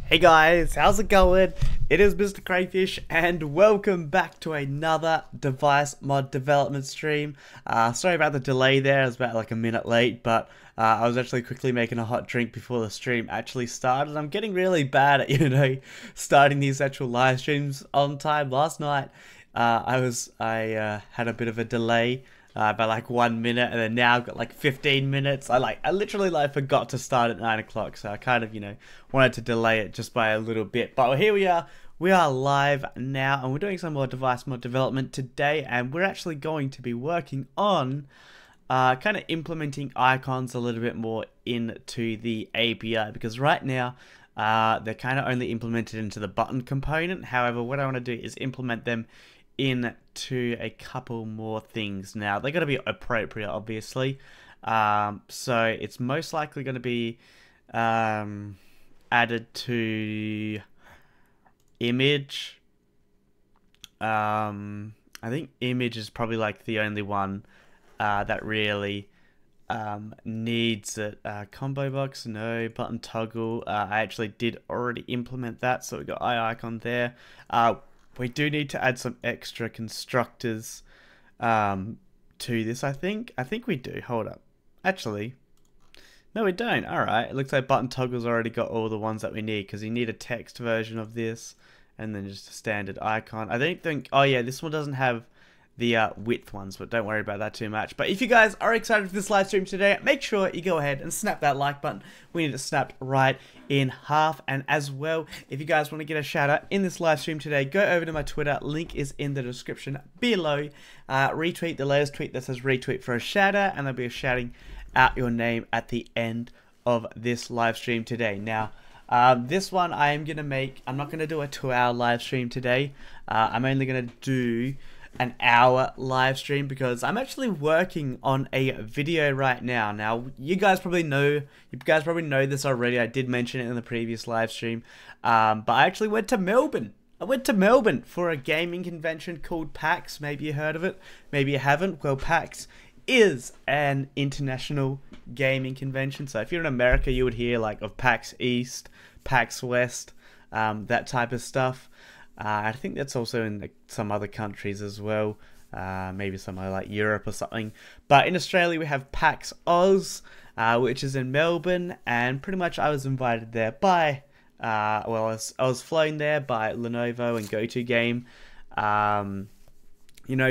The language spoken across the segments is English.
Hey guys, how's it going? It is Mr. Crayfish and welcome back to another device mod development stream. Sorry about the delay there, I was about like a minute late, but I was actually quickly making a hot drink before the stream actually started. I'm getting really bad at, starting these actual live streams on time. Last night, I had a bit of a delay. By like 1 minute, and then now I've got like 15 minutes. I literally forgot to start at 9 o'clock, so I kind of wanted to delay it just by a little bit. But here we are live now, and we're doing some more device mod development today, and we're actually going to be working on kind of implementing icons a little bit more into the API, because right now they're kind of only implemented into the button component. However, what I want to do is implement them into a couple more things. Now they're going to be appropriate, obviously, so it's most likely going to be added to image. I think image is probably like the only one that really needs it. Combo box, no. Button toggle, I actually did already implement that, so we got eye icon there. We do need to add some extra constructors to this, I think. I think we do. Hold up. Actually, no, we don't. Alright, it looks like button toggle's already got all the ones that we need, because you need a text version of this, and then just a standard icon. I don't think... Oh yeah, this one doesn't have the width ones, but don't worry about that too much. But if you guys are excited for this live stream today, make sure you go ahead and snap that like button. We need it snapped right in half. And as well, if you guys want to get a shout out in this live stream today, go over to my Twitter. Link is in the description below. Retweet the latest tweet that says retweet for a shout out, and there'll be a shouting out your name at the end of this live stream today. Now, this one I am going to make... I'm not going to do a 2-hour live stream today. I'm only going to do an hour live stream, because I'm actually working on a video right now. Now, you guys probably know this already. I did mention it in the previous live stream, but I actually went to Melbourne. I went to Melbourne for a gaming convention called PAX. Maybe you heard of it, maybe you haven't. Well, PAX is an international gaming convention. So if you're in America, you would hear like of PAX East, PAX West, that type of stuff. I think that's also in some other countries as well, maybe somewhere like Europe or something. But in Australia we have PAX Oz, which is in Melbourne, and pretty much I was invited there by, I was flown there by Lenovo and GoToGame,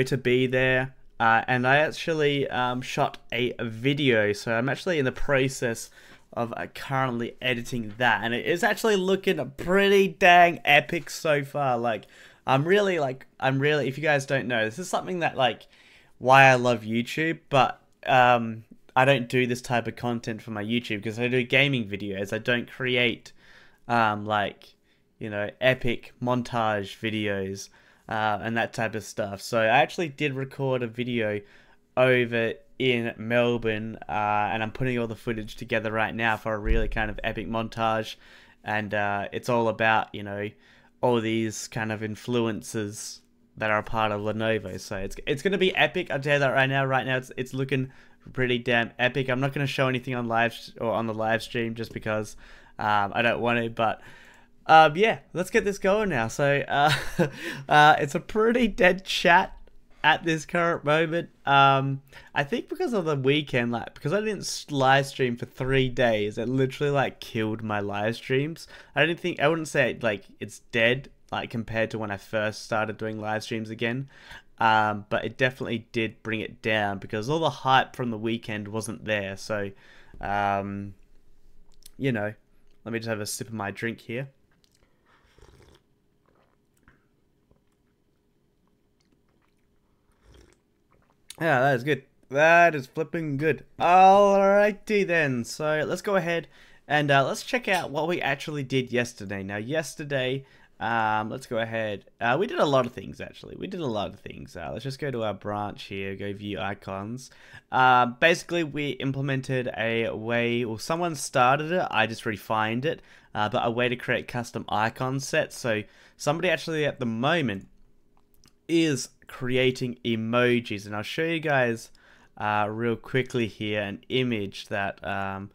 to be there, and I actually shot a video, so I'm actually in the process of currently editing that, and it is actually looking pretty dang epic so far. I'm really, if you guys don't know, this is something that why I love YouTube, but I don't do this type of content for my YouTube, because I do gaming videos. I don't create epic montage videos and that type of stuff. So I actually did record a video over in Melbourne, and I'm putting all the footage together right now for a really kind of epic montage, and it's all about all these kind of influencers that are a part of Lenovo. So it's gonna be epic. I'll tell you that right now. Right now it's looking pretty damn epic. I'm not gonna show anything on the live stream just because I don't want to, but yeah, let's get this going now. So it's a pretty dead chat at this current moment. I think because of the weekend, because I didn't live stream for 3 days, it literally killed my live streams. I wouldn't say it's dead compared to when I first started doing live streams again, but it definitely did bring it down, because all the hype from the weekend wasn't there. So let me just have a sip of my drink here. Yeah, that is good. That is flipping good. Alrighty then. So let's go ahead and let's check out what we actually did yesterday. Now, yesterday, let's go ahead. We did a lot of things, actually. Let's just go to our branch here, go view icons. Basically, we implemented a way, well, someone started it, I just refined it, but a way to create custom icon sets. So somebody actually at the moment is creating emojis, and I'll show you guys real quickly here an image that I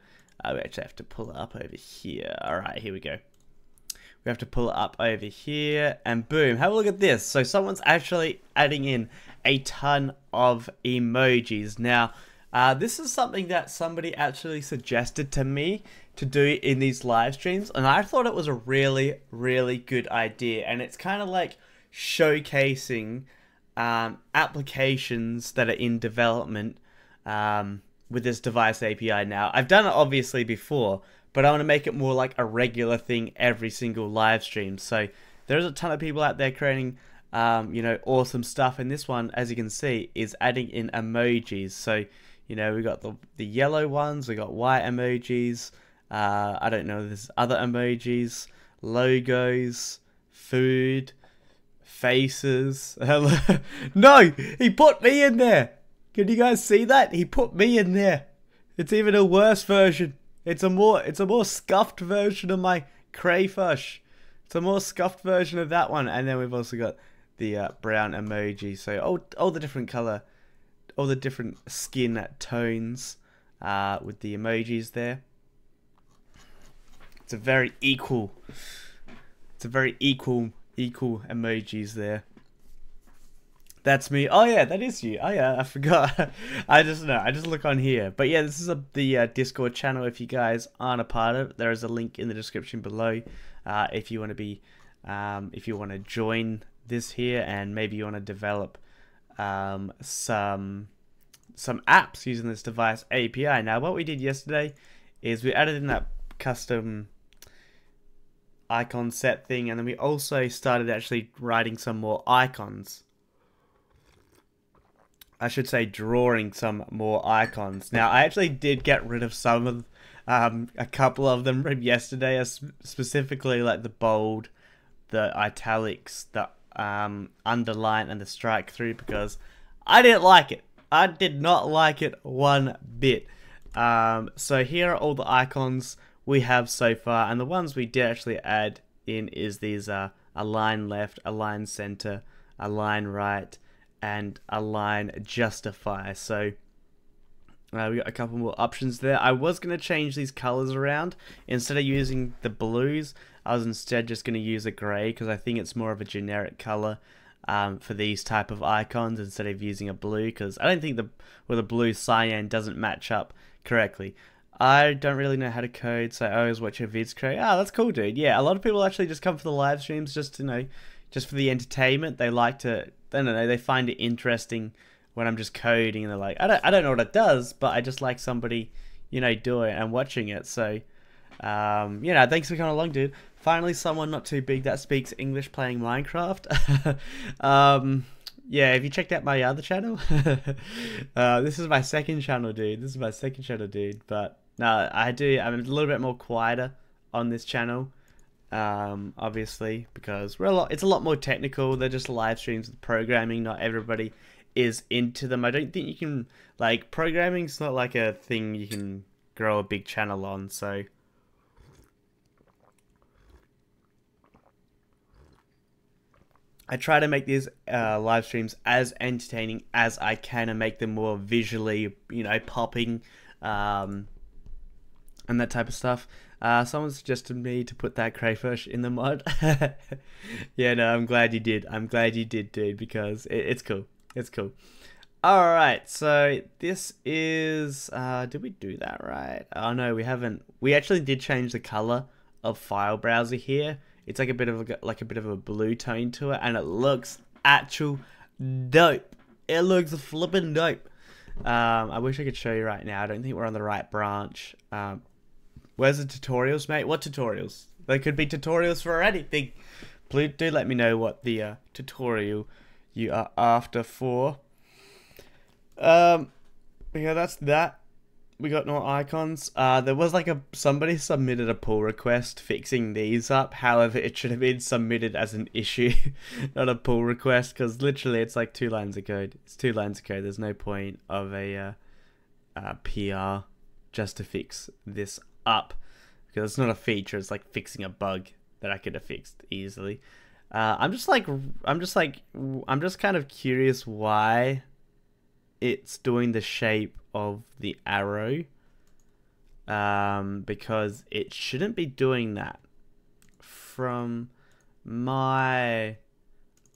actually have to pull it up over here. Alright, here we go. We have to pull it up over here, and boom, have a look at this. So someone's actually adding in a ton of emojis. Now, this is something that somebody actually suggested to me to do in these live streams, and I thought it was a really, really good idea. And it's kind of like showcasing applications that are in development with this device API. Now, I've done it obviously before, but I want to make it more like a regular thing every single live stream. So there's a ton of people out there creating you know, awesome stuff, and this one, as you can see, is adding in emojis. So, you know, we got the yellow ones, we got white emojis, I don't know, there's other emojis, logos, food, faces. No, he put me in there. Can you guys see that? He put me in there. It's even a worse version. It's a more scuffed version of my crayfish. It's a more scuffed version of that one. And then we've also got the brown emoji. So all the different color, all the different skin tones with the emojis there. It's a very equal. It's a very equal emojis there. That's me. Oh yeah, that is you. Oh yeah, I forgot. I just look on here. But yeah, this is the Discord channel. If you guys aren't a part of it, there is a link in the description below. If you want to be, if you want to join this here, and maybe you want to develop some apps using this device API. Now, what we did yesterday is we added in that custom icon set thing, and then we also started actually writing some more icons. I should say drawing some more icons. Now, I actually did get rid of some of a couple of them from yesterday, specifically like the bold, the italics, the underline, and the strike through, because I didn't like it. I did not like it one bit. So here are all the icons we have so far, and the ones we did actually add in is these align left, align center, align right, and align justify. So we got a couple more options there. I was going to change these colors around. Instead of using the blues, I was instead just going to use a gray, because I think it's more of a generic color for these type of icons, instead of using a blue, because I don't think the blue cyan doesn't match up correctly. I don't really know how to code, so I always watch your vids, Cray. Ah, that's cool, dude. Yeah, a lot of people actually just come for the live streams just to know, just for the entertainment. They like to, I don't know, they find it interesting when I'm just coding, and they're like, I don't know what it does, but I just like somebody, you know, doing it and watching it. So, you know, thanks for coming along, dude. Finally, someone not too big that speaks English playing Minecraft. Yeah, have you checked out my other channel? This is my second channel, dude. This is my second channel, dude. But no, I'm a little bit more quieter on this channel. Obviously, because it's a lot more technical. They're just live streams with programming. Not everybody is into them. I don't think you can, like, programming's not like a thing you can grow a big channel on. So I try to make these live streams as entertaining as I can, and make them more visually, you know, popping, and that type of stuff. Someone suggested me to put that crayfish in the mod. Yeah, no, I'm glad you did. I'm glad you did, dude, because it's cool. It's cool. Alright, so this is... did we do that right? Oh, no, we haven't. We actually did change the color of file browser here. It's like a bit of a blue tone to it, and it looks actual dope. It looks flippin' dope. I wish I could show you right now. I don't think we're on the right branch. Where's the tutorials, mate? What tutorials? There could be tutorials for anything. Please do let me know what the tutorial you are after for. Yeah, that's that. We got no icons. There was like somebody submitted a pull request fixing these up. However, it should have been submitted as an issue, not a pull request, because literally it's like 2 lines of code. It's 2 lines of code. There's no point of a PR just to fix this up, because it's not a feature. It's like fixing a bug that I could have fixed easily. I'm just kind of curious why it's doing the shape of the arrow, because it shouldn't be doing that from my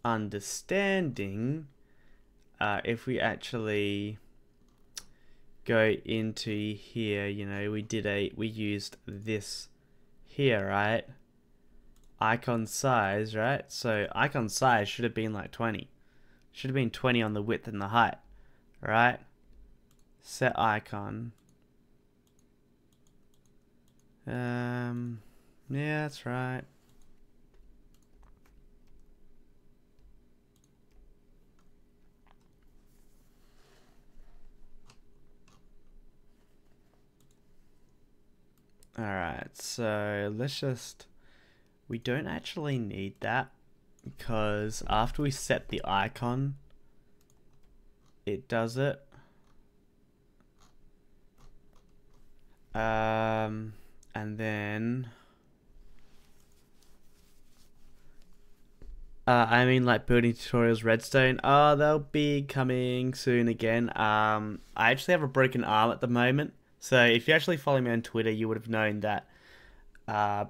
understanding, if we actually go into here, you know, we used this here, right? Icon size, right? So icon size should have been like 20. Should have been 20 on the width and the height, right? Set icon. Yeah, that's right. Alright, so let's just... We don't actually need that, because after we set the icon, it does it. And then... I mean, like, building tutorials, redstone. Oh, they'll be coming soon again. I actually have a broken arm at the moment. So if you actually follow me on Twitter, you would have known that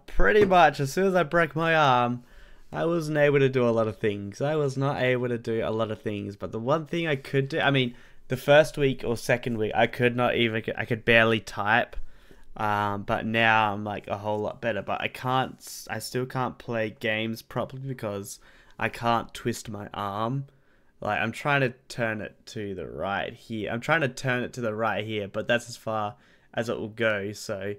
pretty much as soon as I broke my arm, I wasn't able to do a lot of things. I was not able to do a lot of things. But the one thing I could do, I mean, the first week or second week, I could barely type. But now I'm like a whole lot better. But I still can't play games properly because I can't twist my arm. Like, I'm trying to turn it to the right here. I'm trying to turn it to the right here, but that's as far as it will go. So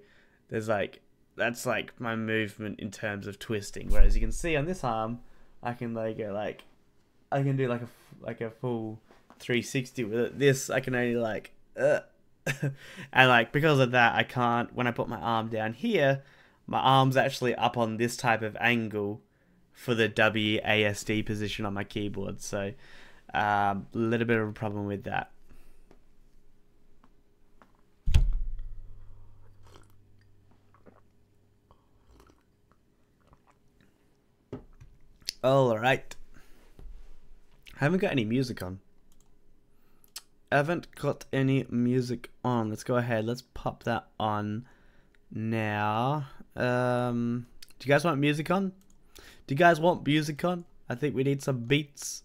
there's like, that's like my movement in terms of twisting. Whereas you can see on this arm, I can like go like, I can do like a full 360 with it. This I can only like, and like because of that, I can't. When I put my arm down here, my arm's actually up on this type of angle for the WASD position on my keyboard. So a little bit of a problem with that. Alright. Haven't got any music on. Haven't got any music on. Let's go ahead. Let's pop that on now. Do you guys want music on? Do you guys want music on? I think we need some beats.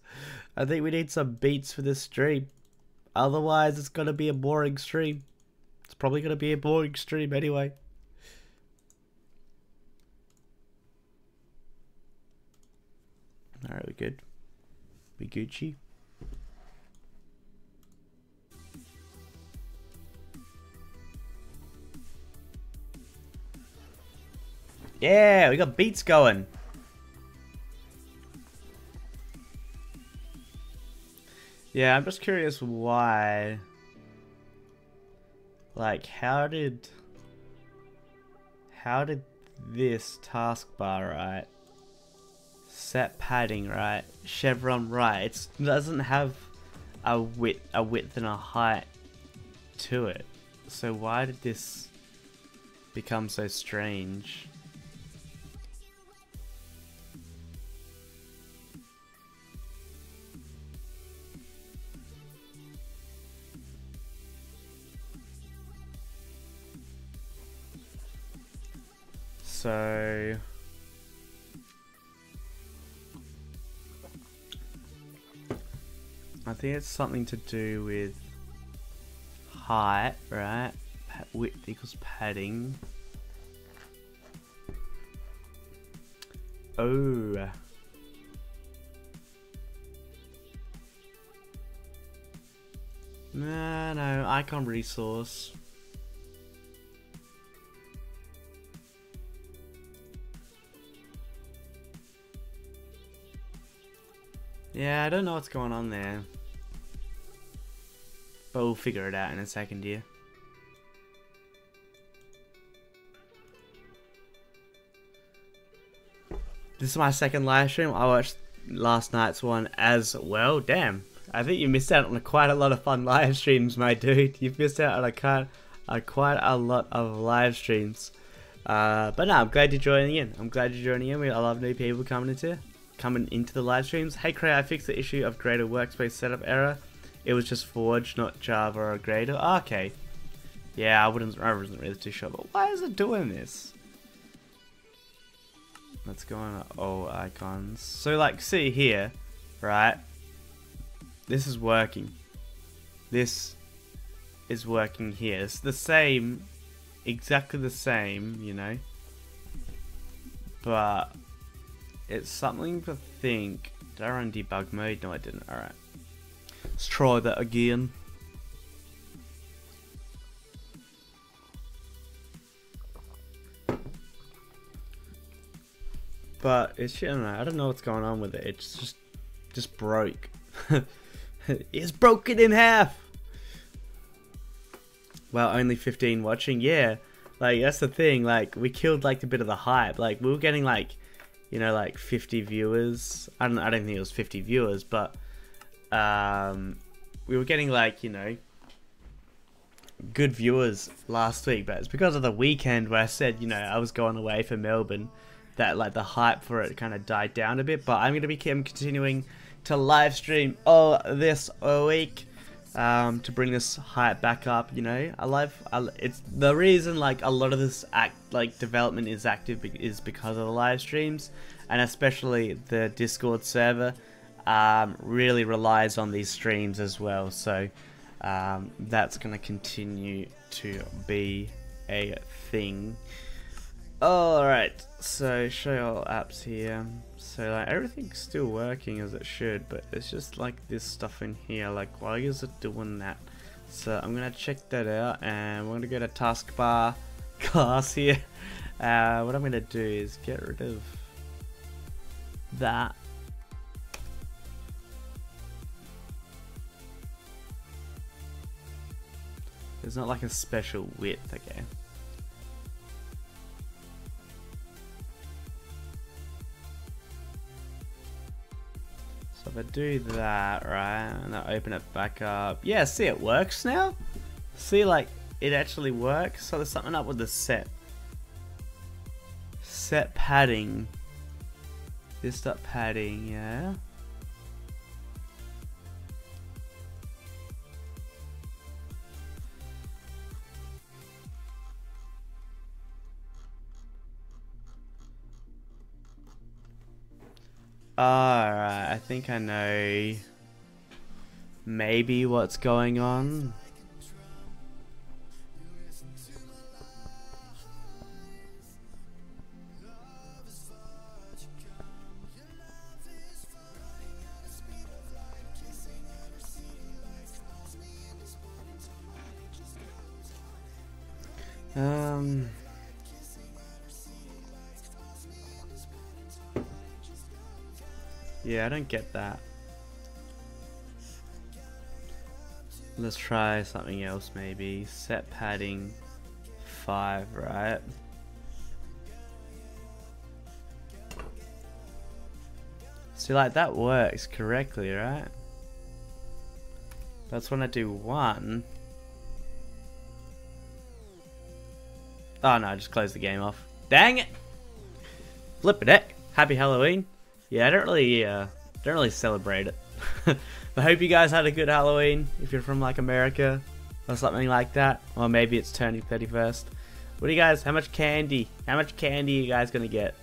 I think we need some beats for this stream. Otherwise, it's going to be a boring stream. It's probably going to be a boring stream anyway. Alright, we good? We Gucci? Yeah, we got beats going. Yeah, I'm just curious why. Like, how did this taskbar, right? Set padding, right? Chevron, right? It doesn't have a width and a height to it. So why did this become so strange? So I think it's something to do with height, right? Width equals padding. Oh. No, icon resource. Yeah, I don't know what's going on there. But we'll figure it out in a second here. This is my second live stream. I watched last night's one as well. Damn. I think you missed out on quite a lot of fun live streams, my dude. You've missed out on quite a lot of live streams. But no, I'm glad you're joining in. I love new people coming into the live streams. Hey Cray, I fixed the issue of Grader workspace setup error. It was just Forge, not Java or Grader. Oh, okay. Yeah, I wasn't really too sure, but why is it doing this? Let's go on all icons. So like, see here, right? This is working. This is working here. It's the same, exactly the same, you know. But it's something to think. Did I run debug mode? No, I didn't. Alright. Let's try that again. But it's, I don't know what's going on with it. It's just broke. It's broken in half. Well, only 15 watching. Yeah, like that's the thing. Like we killed like a bit of the hype. Like we were getting like, you know, like 50 viewers. I don't think it was 50 viewers, but we were getting like, you know, good viewers last week. But it's because of the weekend where I said, you know, I was going away for Melbourne, that like the hype for it kind of died down a bit. But I'm gonna be continuing to live stream all this week to bring this hype back up. You know, it's the reason like a lot of this development is active is because of the live streams, and especially the Discord server really relies on these streams as well. So that's gonna continue to be a thing. Alright, so show you all apps here. So like everything's still working as it should, but it's just like this stuff in here, like why is it doing that? So I'm gonna check that out, and we're gonna go to taskbar class here. What I'm gonna do is get rid of that. There's not like a special width, okay. So if I do that, right, and I open it back up, yeah, see it works now? See, like, it actually works? So there's something up with the set padding. This padding, yeah. Alright, I think I know maybe what's going on. Yeah, I don't get that. Let's try something else maybe. Set padding 5, right? See, like that works correctly, right? That's when I do 1. Oh no, I just closed the game off. Dang it! Flip it heck. Happy Halloween. Yeah, I don't really celebrate it. I hope you guys had a good Halloween if you're from like America or something like that, or maybe it's turning 31st. What do you guys? How much candy are you guys gonna get?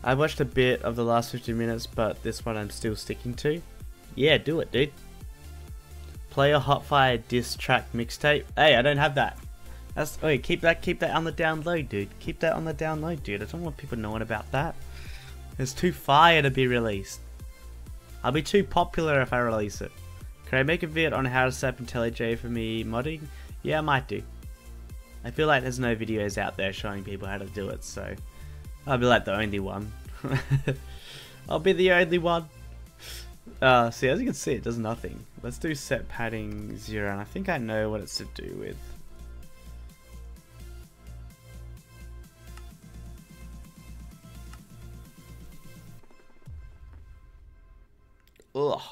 I watched a bit of the last 15 minutes, but this one I'm still sticking to. Yeah, do it, dude. Play a Hotfire diss track mixtape. Hey, I don't have that. That's keep that on the download, dude. Keep that on the download, dude. I don't want people knowing about that. It's too fire to be released. I'll be too popular if I release it. Can I make a vid on how to set up IntelliJ for me modding? Yeah, I might do. I feel like there's no videos out there showing people how to do it, so I'll be like the only one. I'll be the only one. See, as you can see, it does nothing. Let's do set padding 0, and I think I know what it's to do with. Ugh.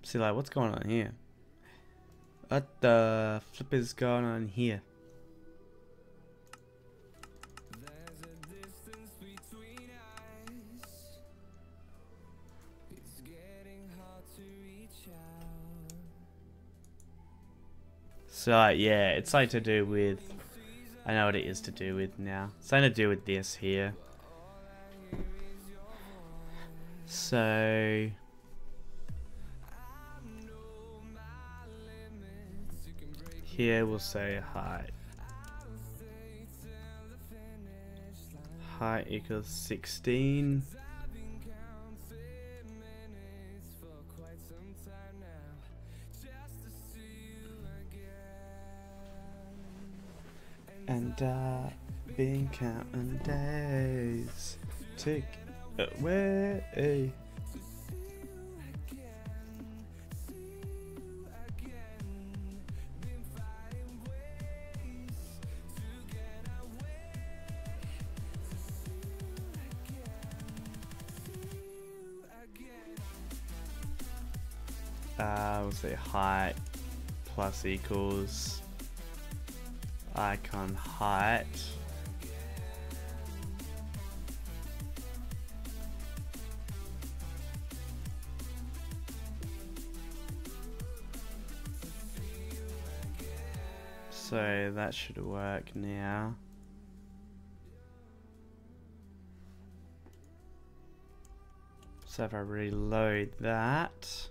See, like, what's going on here? What the flip is going on here? There's a distance between us. It's getting hard to reach So yeah, it's something to do with, I know what it is to do with now. Something to do with this here. So here we'll say height. Height equals 16. And been counting days, tick away. We'll say height plus equals icon height so that should work now. So if I reload that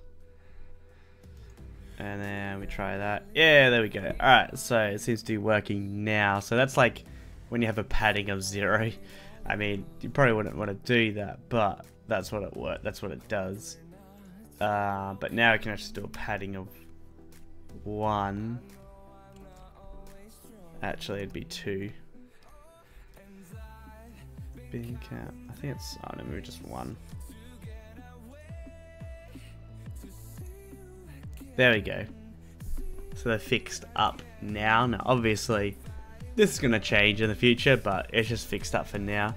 and then we try that. Yeah, there we go. Alright, so it seems to be working now. So that's like when you have a padding of 0. I mean, you probably wouldn't want to do that, but that's what it works. That's what it does. But now I can actually do a padding of 1. Actually, it'd be 2. Bin count. I think it's, oh no, maybe just 1. There we go. So they're fixed up now. Now, obviously, this is going to change in the future, but it's just fixed up for now.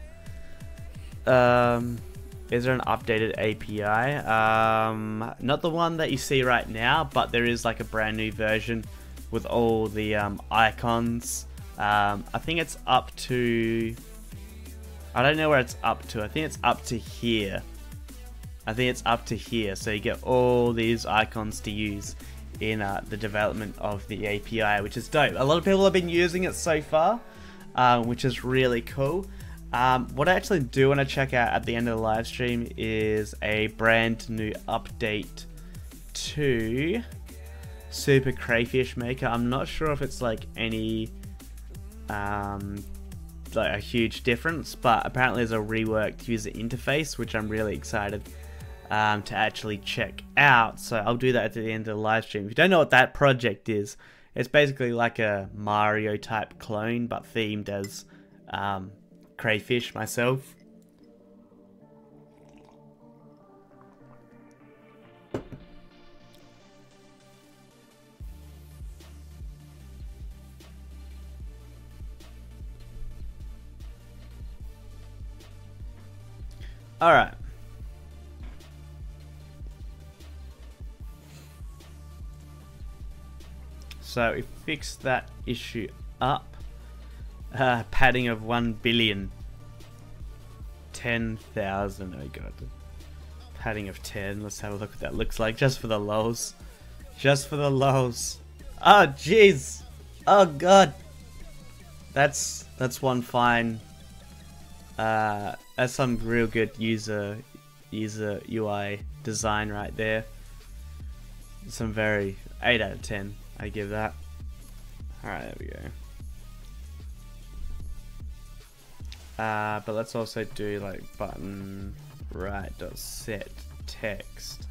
Is there an updated API? Not the one that you see right now, but there is like a brand new version with all the icons. I think it's up to... I don't know where it's up to. I think it's up to here. So you get all these icons to use in the development of the API, which is dope. A lot of people have been using it so far, which is really cool. What I actually do want to check out at the end of the live stream is a brand new update to Super Crayfish Maker. I'm not sure if it's like any like a huge difference, but apparently there's a reworked user interface, which I'm really excited to actually check out. So I'll do that at the end of the live stream. If you don't know what that project is, it's basically like a Mario type clone, but themed as crayfish myself. All right. So we fixed that issue up. Padding of 1 billion. 10,000. Oh god. Padding of 10. Let's have a look what that looks like. Just for the lols. Just for the lols. Oh jeez. Oh god. That's one fine. That's some real good user UI design right there. Some very 8 out of 10. I give that. Alright, there we go. But let's also do like button right dot set text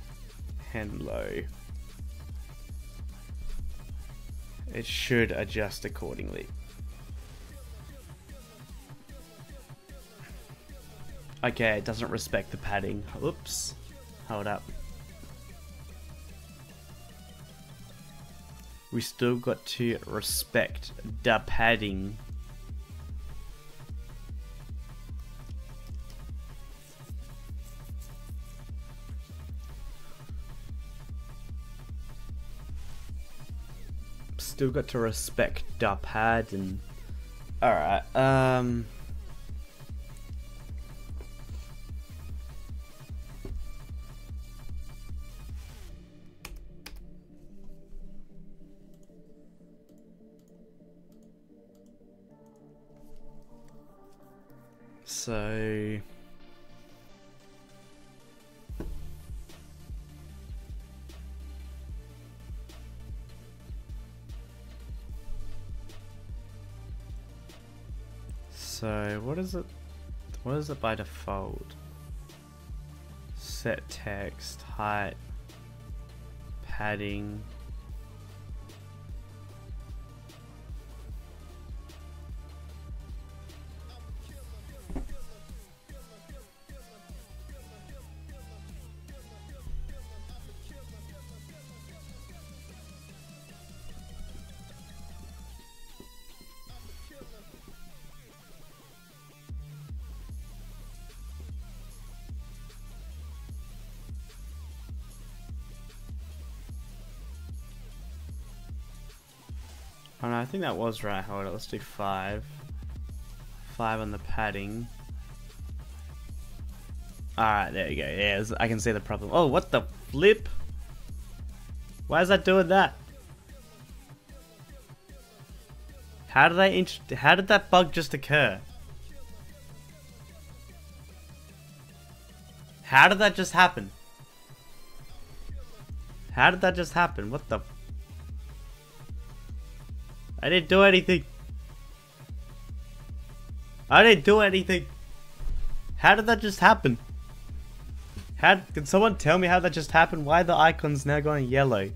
hello. It should adjust accordingly. Okay, it doesn't respect the padding. Oops. Hold up. We still got to respect the padding. Still got to respect the padding. Alright, So what is it? What is it by default? Set text, height, padding. Oh no, I think that was right. Hold on, let's do 5. 5 on the padding. Alright, there you go. Yeah, I can see the problem. Oh, what the flip? Why is that doing that? How did that bug just occur? How did that just happen? How did that just happen? What the? I didn't do anything. I didn't do anything. How did that just happen? Can someone tell me how that just happened? Why are the icons now going yellow?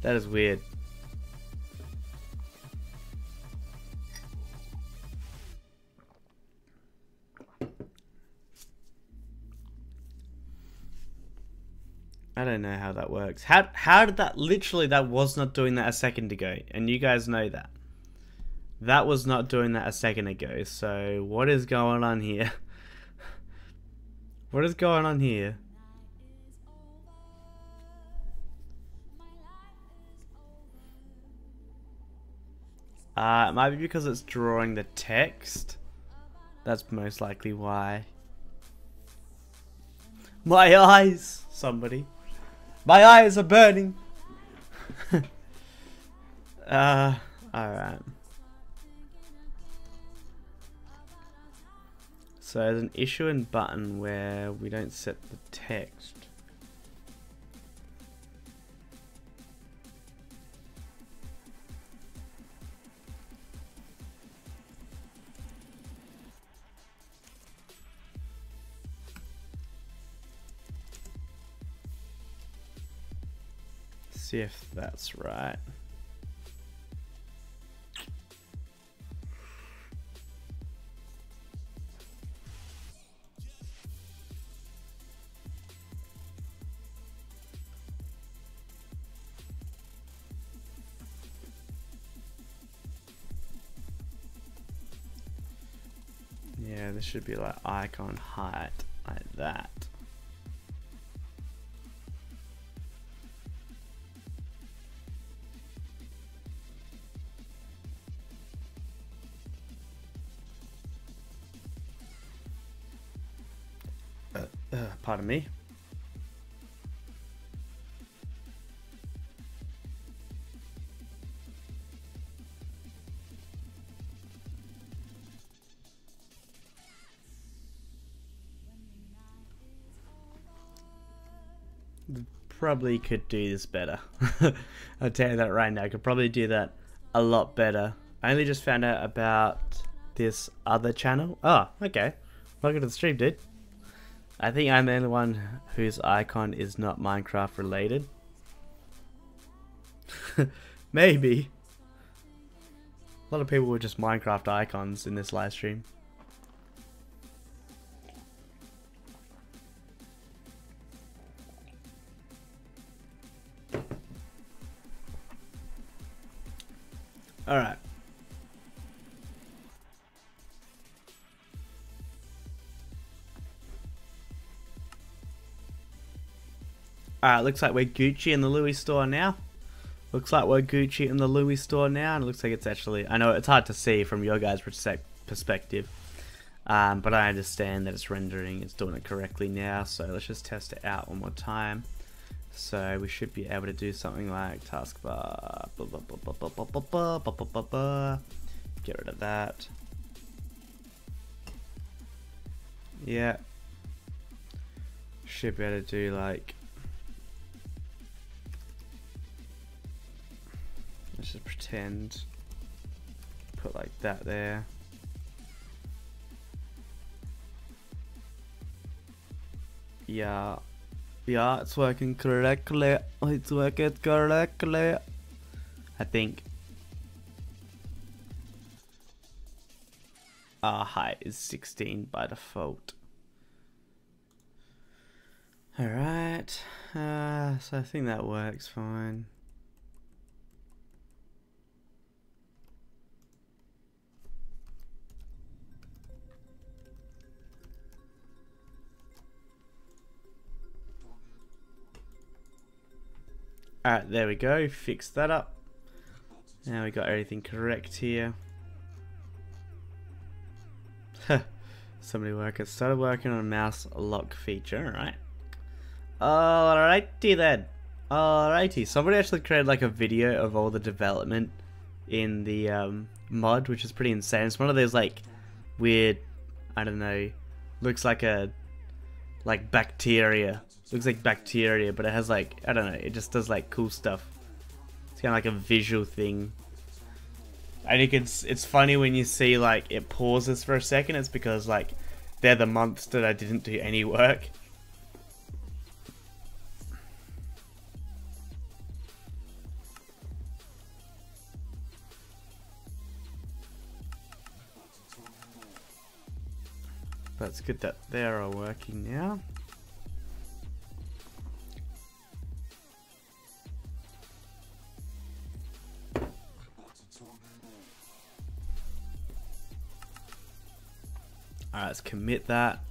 That is weird. I don't know how that works. How did that literally that was not doing that a second ago, and you guys know that. That was not doing that a second ago. So what is going on here? What is going on here? It might be because it's drawing the text. That's most likely why. My eyes! Somebody. My eyes are burning! Alright. So there's an issue in button where we don't set the text. See if that's right. Yeah, this should be like icon height, like that. Pardon me. Probably could do this better. I'll tell you that right now. I could probably do that a lot better. I only just found out about this other channel. Oh, okay. Welcome to the stream, dude. I think I'm the only one whose icon is not Minecraft related. Maybe. A lot of people were just Minecraft icons in this live stream. Alright. Alright, looks like we're Gucci in the Louis store now. Looks like we're Gucci in the Louis store now, and it looks like it's actually... I know it's hard to see from your guys' perspective, but I understand that it's rendering, it's doing it correctly now, so let's just test it out one more time. So we should be able to do something like taskbar, Get rid of that. Yeah. Should be able to do like, let's just pretend, put like that there. Yeah. Yeah, it's working correctly. It's working correctly. I think. Our height is 16 by default. Alright. So I think that works fine. Alright, there we go. Fix that up. Now we got everything correct here. Somebody started working on a mouse lock feature, alright. Alrighty then. Alrighty. Somebody actually created like a video of all the development in the mod, which is pretty insane. It's one of those like weird, I don't know, looks like a bacteria. Looks like bacteria, but it has like, I don't know, it just does like cool stuff. It's kind of like a visual thing. I think it's funny when you see like it pauses for a second. It's because like they're the months that I didn't do any work. But it's good that they're all working now. Alright, let's commit that.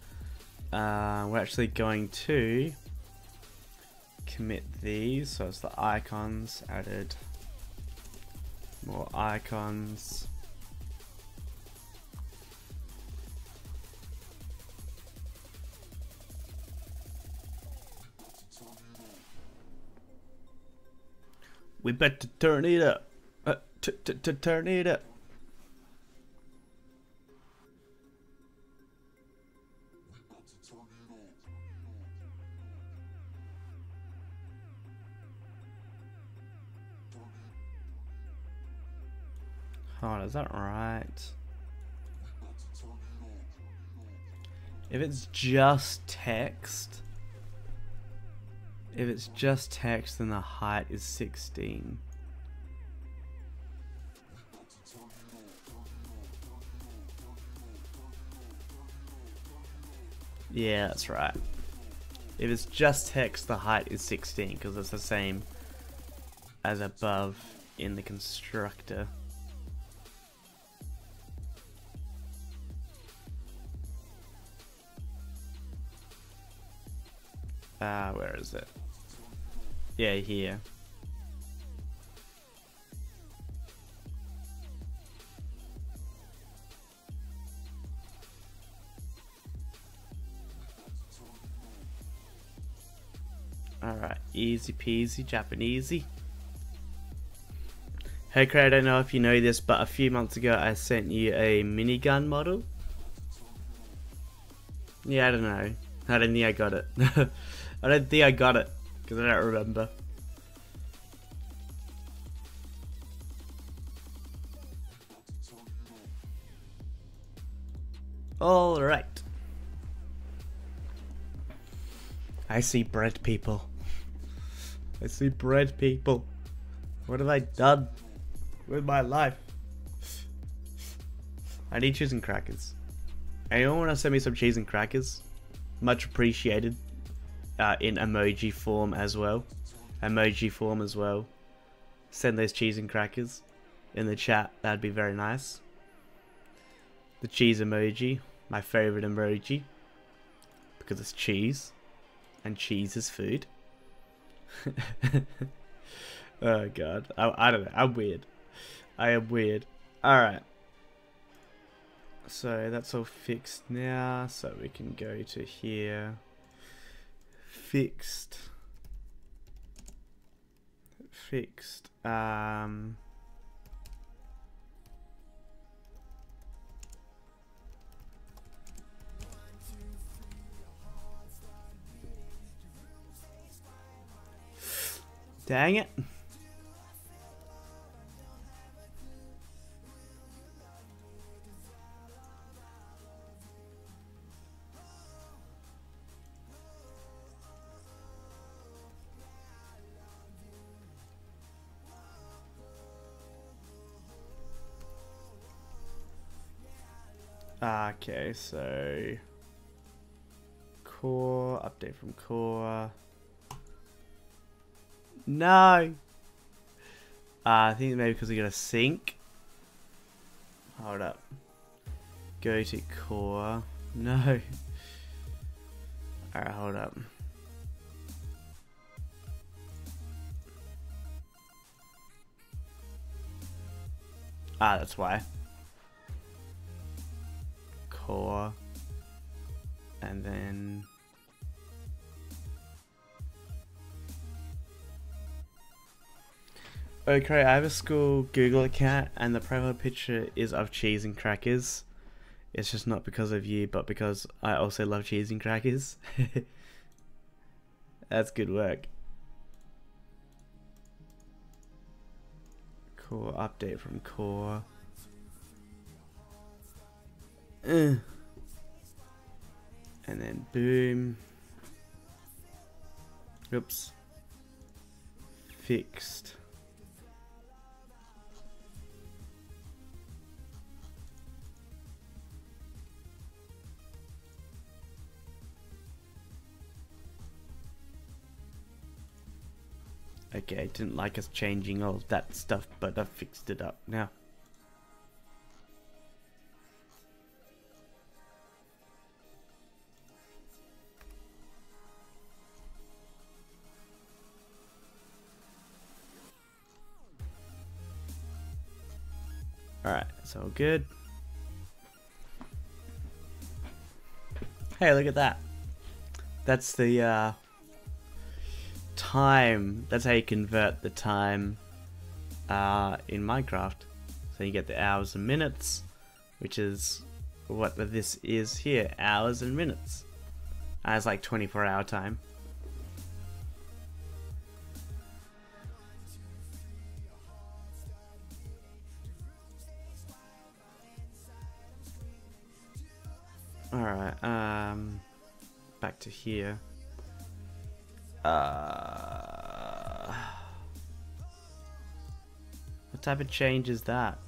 We're actually going to commit these, so it's the icons added. More icons. We better turn it up. Turn it up. Oh, is that right? If it's just text, then the height is 16. Yeah, that's right. If it's just text, the height is 16 because it's the same as above in the constructor. Where is it? Yeah, here. Alright, easy peasy Japanesey. Hey Cray, I don't know if you know this, but a few months ago I sent you a minigun model. Yeah, I don't know. I don't think I got it. I don't think I got it, because I don't remember. Alright. I see bread people. I see bread people. What have I done with my life? I need cheese and crackers. Anyone want to send me some cheese and crackers? Much appreciated. In emoji form as well. Send those cheese and crackers in the chat. That'd be very nice. The cheese emoji, my favorite emoji, because it's cheese, and cheese is food. Oh god, I don't know. I'm weird. I am weird. All right. So that's all fixed now. So we can go to here. Fixed. Dang it. Okay, so core, update from core. No! I think maybe because we got a sync. Hold up. Go to core. No. Alright, hold up. That's why. Core. And then... Okay, I have a school Google account and the profile picture is of cheese and crackers. It's just not because of you, but because I also love cheese and crackers. That's good work. Core, update from core. And then boom. Oops. Fixed. Okay, I didn't like us changing all of that stuff, but I fixed it up now. Alright, it's all good. Hey, look at that. That's the time. That's how you convert the time in Minecraft. So you get the hours and minutes, which is what this is here, hours and minutes. And it's like 24-hour time. Alright, back to here. What type of change is that?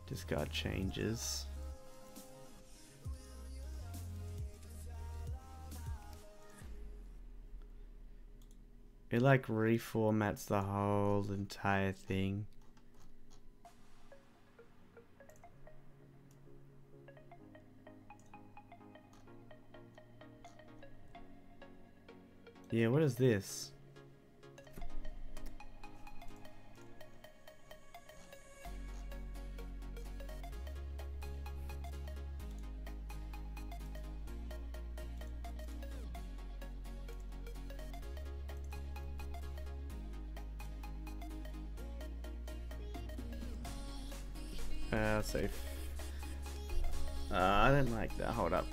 Discard changes. It like reformats the whole entire thing. Yeah, what is this? Safe. I didn't like that. Hold up.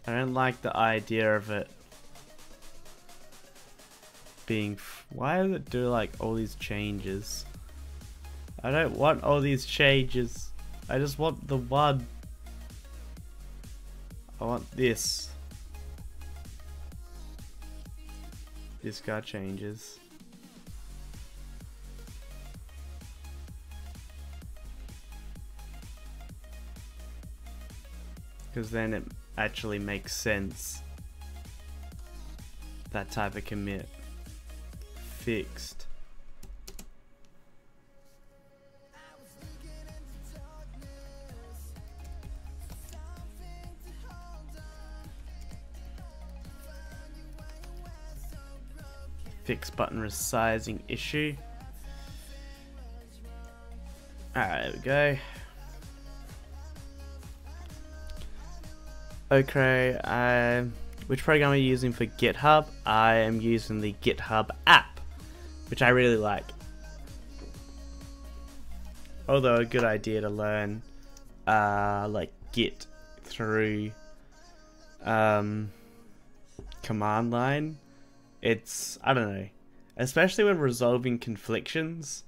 I don't like the idea of it being... Why does it do like all these changes? I don't want all these changes. I just want the one. I want this. Discard changes. Because then it actually makes sense. That type of commit. Fixed. Fix button resizing issue. Alright, there we go. Okay, which program are you using for GitHub? I am using the GitHub app, which I really like. although a good idea to learn like Git through command line. It's, I don't know, especially when resolving conflictions,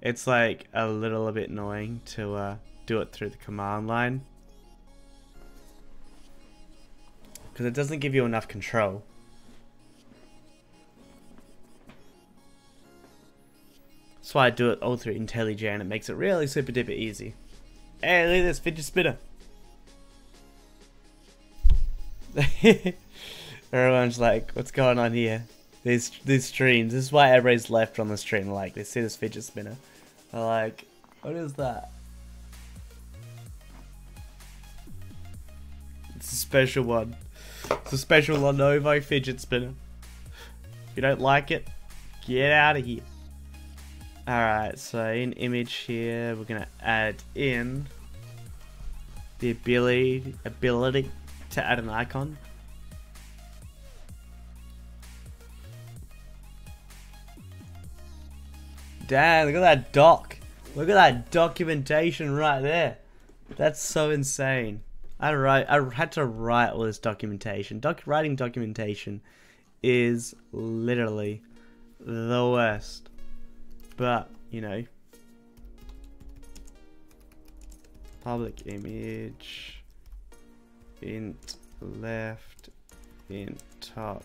it's like a little bit annoying to do it through the command line because it doesn't give you enough control. That's why I do it all through IntelliJ, and it makes it really super duper easy. Hey, look at this fidget spinner. Everyone's like, what's going on here? These streams. This is why everybody's left on the stream. Like, they see this fidget spinner. They're like, what is that? It's a special one. It's a special Lenovo fidget spinner. If you don't like it, get out of here. Alright, so in image here, we're going to add in the ability to add an icon. Damn, look at that doc. Look at that documentation right there. That's so insane. I had to write all this documentation. Writing documentation is literally the worst. But, you know, public image, int left, int top.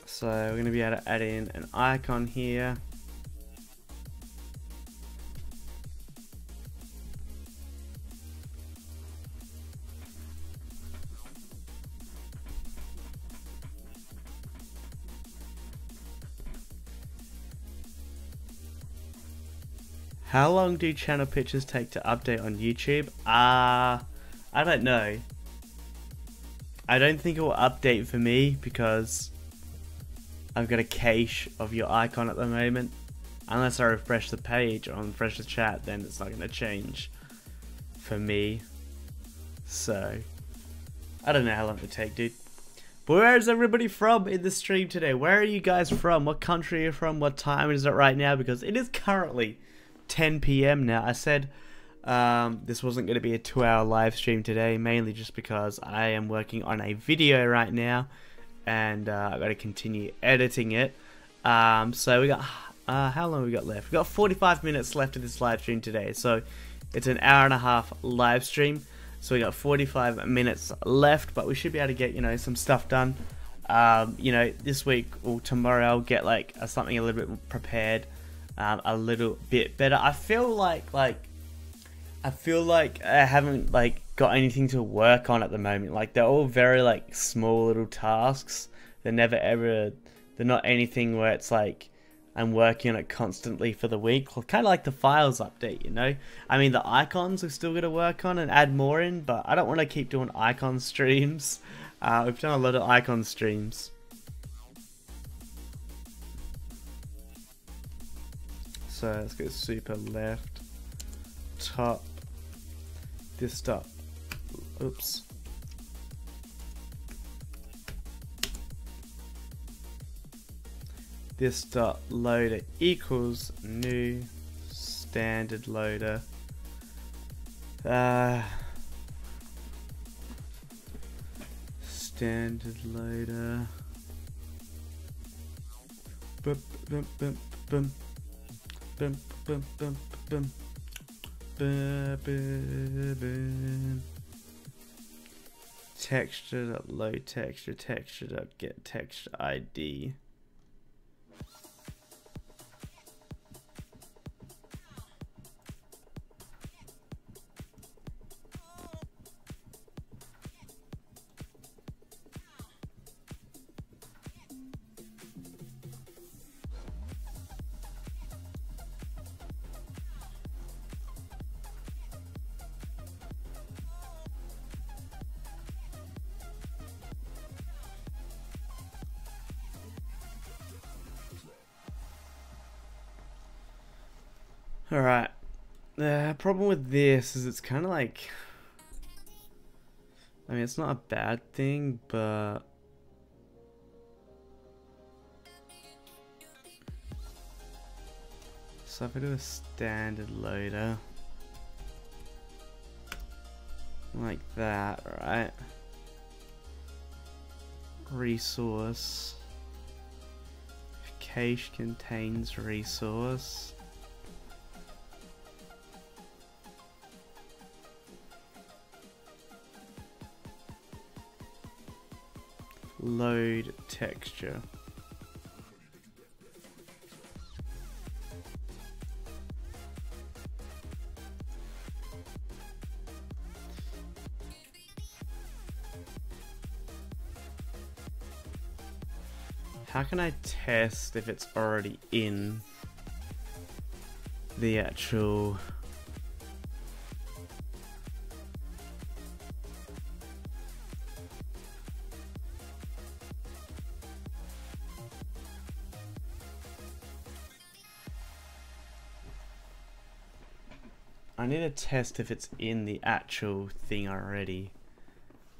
So we're going to be able to add in an icon here. How long do channel pictures take to update on YouTube? I don't know. I don't think it will update for me because I've got a cache of your icon at the moment. Unless I refresh the page or refresh the chat, then it's not going to change for me. So, I don't know how long it will take, dude. But where is everybody from in the stream today? Where are you guys from? What country are you from? What time is it right now? Because it is currently 10 PM now. I said this wasn't going to be a 2-hour live stream today, mainly just because I am working on a video right now and I've got to continue editing it. So we got how long we got left? We got 45 minutes left of this live stream today, so it's an hour and a half live stream, so we got 45 minutes left, but we should be able to get, you know, some stuff done. You know, this week or tomorrow I'll get like something a little bit prepared, a little bit better. I feel like I haven't like got anything to work on at the moment. Like, they're all very like small little tasks. They're not anything where it's like I'm working on it constantly for the week. Kind of like the files update, you know. I mean, the icons we've still got to work on and add more in, but I don't want to keep doing icon streams. We've done a lot of icon streams. So let's go super left, top, this dot, oops. This dot loader equals new standard loader. Standard loader. Boom, boom, boom, boom. Boom, boom, boom, boom. Boom, boom, boom. Texture.load texture, texture.get texture ID. Alright, the problem with this is it's kind of like, I mean, it's not a bad thing, but So if I do a standard loader, like that, right? Resource. If cache contains resource. Load texture. How can I test if it's already in the actual I need to test if it's in the actual thing already,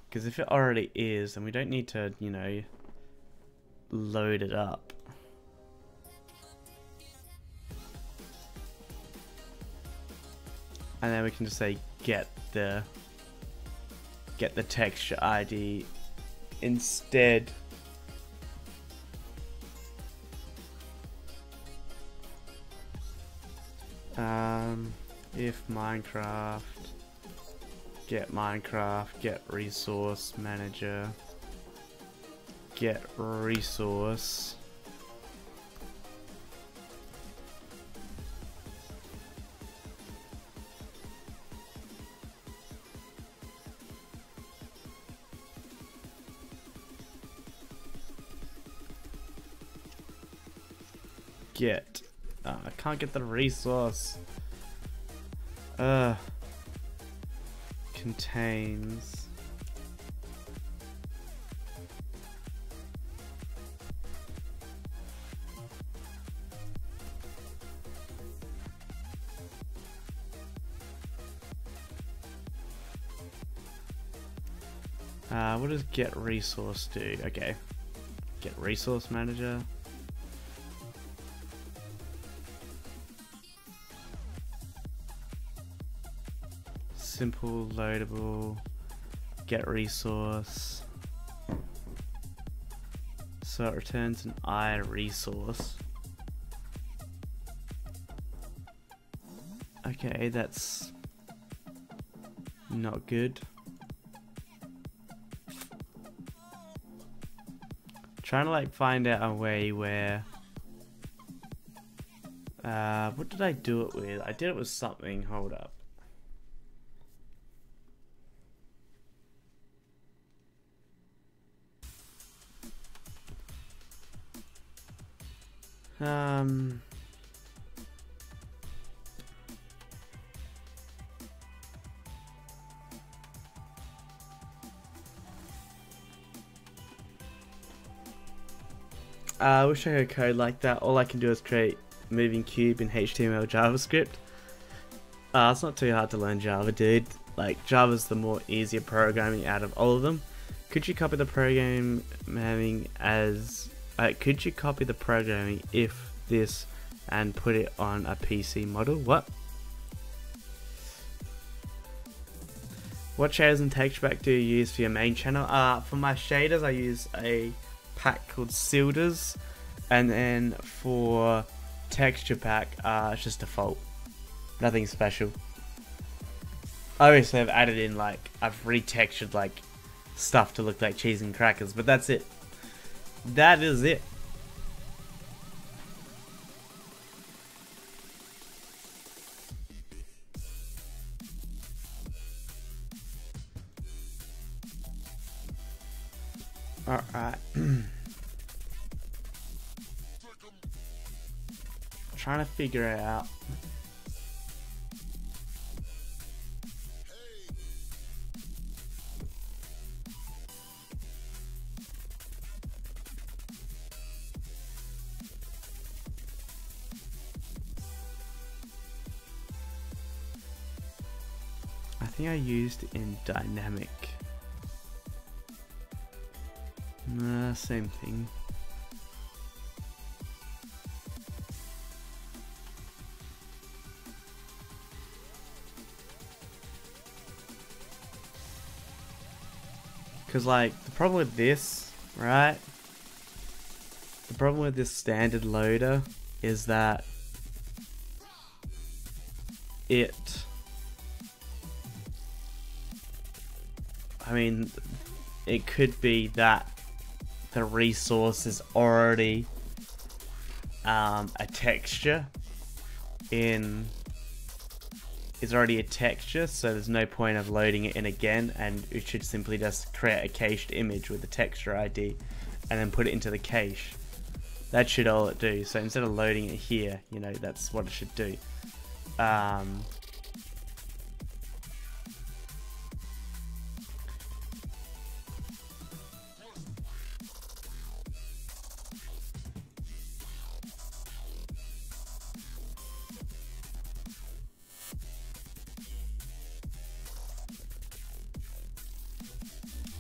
because if it already is, then we don't need to, you know, load it up. And then we can just say get the texture ID instead. If Minecraft get resource manager get resource get I can't get the resource. Contains what does get resource do? Okay, get resource manager. Simple loadable get resource, so it returns an I resource. Okay, that's not good. Trying to like find out a way where what did I do it with? I did it with something. Hold up. I wish I could code like that. All I can do is create moving cube in HTML JavaScript. It's not too hard to learn Java, dude. Like, Java's the more easier programming out of all of them. Could you copy the programming as... could you copy the programming if this and put it on a PC model? What? What shaders and texture pack do you use for your main channel? For my shaders, I use a pack called Cilders, and then for texture pack, it's just default. Nothing special. Obviously, I've added in, like, I've retextured, like, stuff to look like cheese and crackers, but that's it. That is it. Alright. Trying to figure it out. I think I used in dynamic. Nah, same thing. Because, like, the problem with this, right? The problem with this standard loader is that I mean, it could be that the resource is already a texture so there's no point of loading it in again, and it should simply just create a cached image with the texture ID and then put it into the cache. That should all it do. So instead of loading it here, you know, that's what it should do.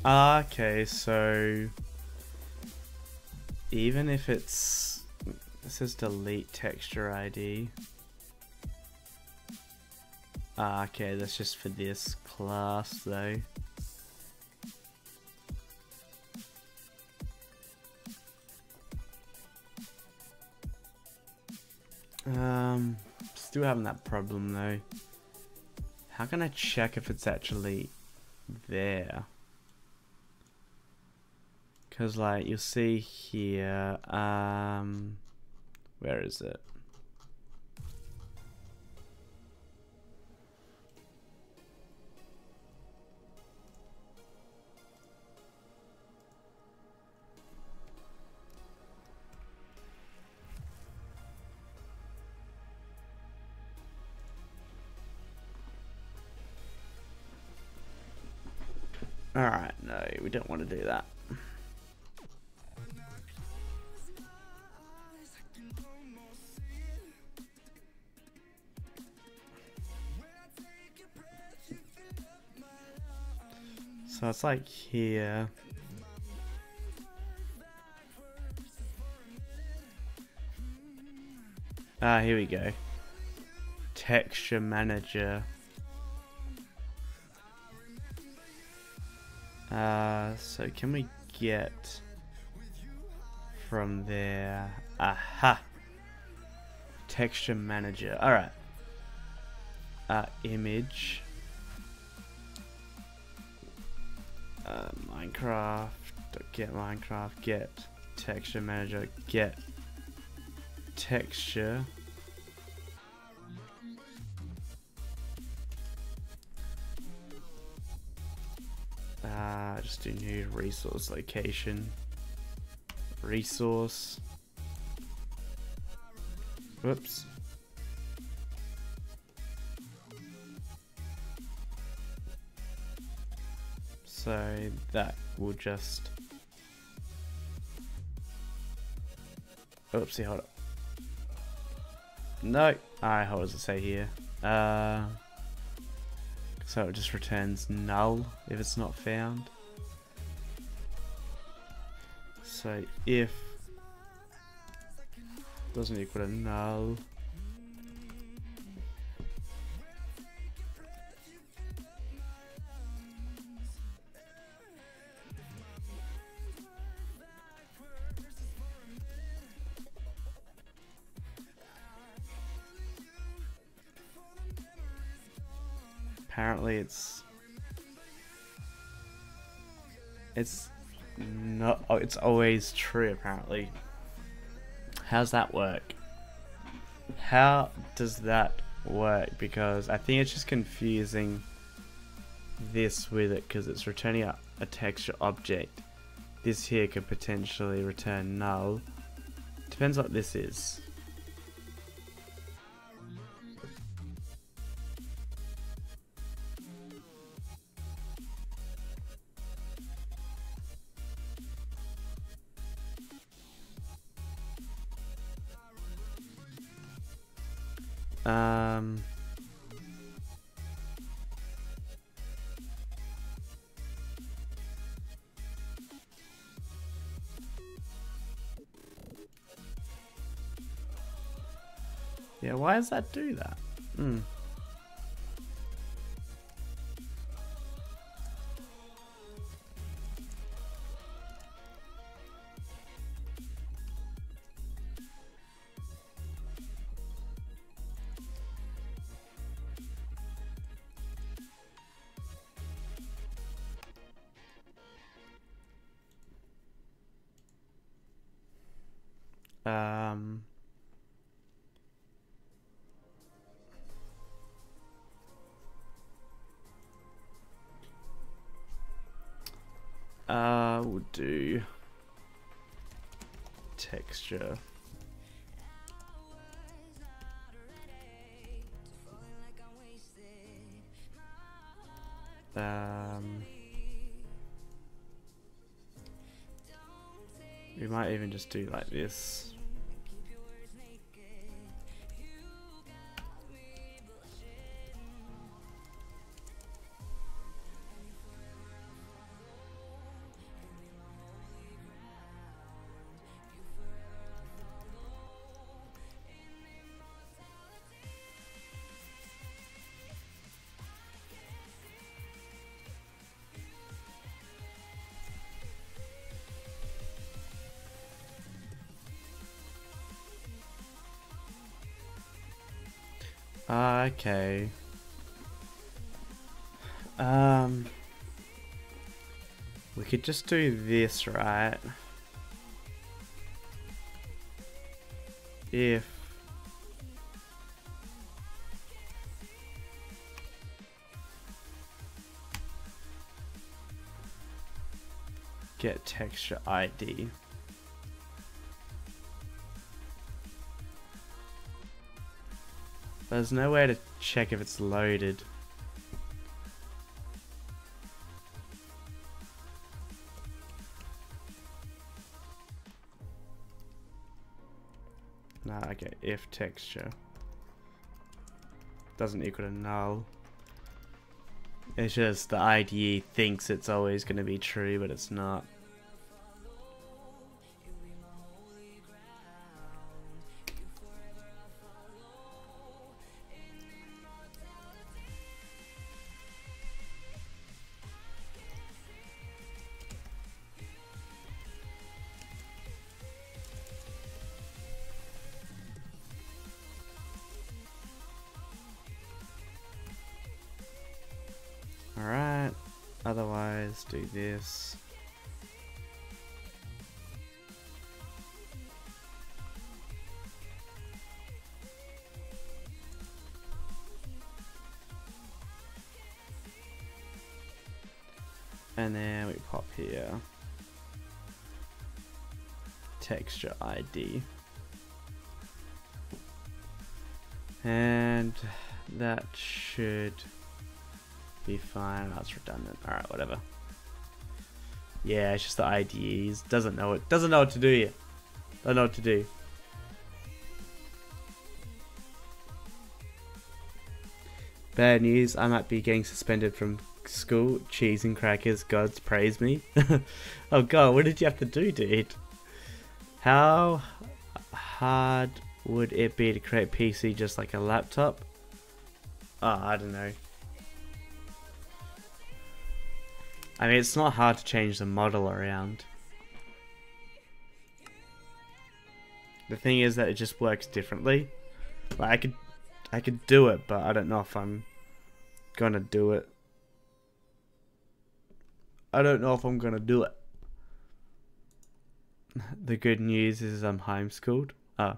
Okay, so even if it says delete texture ID. Okay, that's just for this class though. Still having that problem though. How can I check if it's actually there? Because, like, you'll see here, where is it? Alright, no, we don't want to do that. So it's like here. Here we go. Texture manager. So can we get from there? Aha! Texture manager. Alright. Image. Minecraft. Get Minecraft. Get texture manager. Get texture. Just do new resource location. Resource. Whoops. So that will just. Oopsie, hold up. No. Alright, what does it say here? So it just returns null if it's not found. So if doesn't equal to null. Apparently it's not, oh, it's always true apparently. How's that work? How does that work? Because I think it's just confusing this with it, because it's returning a texture object. This here could potentially return null. Depends what this is. Yeah, why does that do that? Um, we'll do texture. We might even just do like this. Okay. We could just do this, right? If get texture ID. There's no way to check if it's loaded. No, okay, if texture doesn't equal to null. It's just the IDE thinks it's always going to be true, but it's not. Alright, otherwise do this. And then we pop here texture ID. And that should be fine. That's redundant. Alright, whatever. Yeah, it's just the IDEs. Doesn't know what to do yet. Don't know what to do. Bad news, I might be getting suspended from school. Cheese and crackers, gods praise me. Oh god, what did you have to do, dude? How hard would it be to create PC just like a laptop? Oh, I don't know. I mean, it's not hard to change the model around. The thing is that it just works differently. Like I could do it, but I don't know if I'm gonna do it. I don't know if I'm gonna do it. The good news is I'm homeschooled. Oh.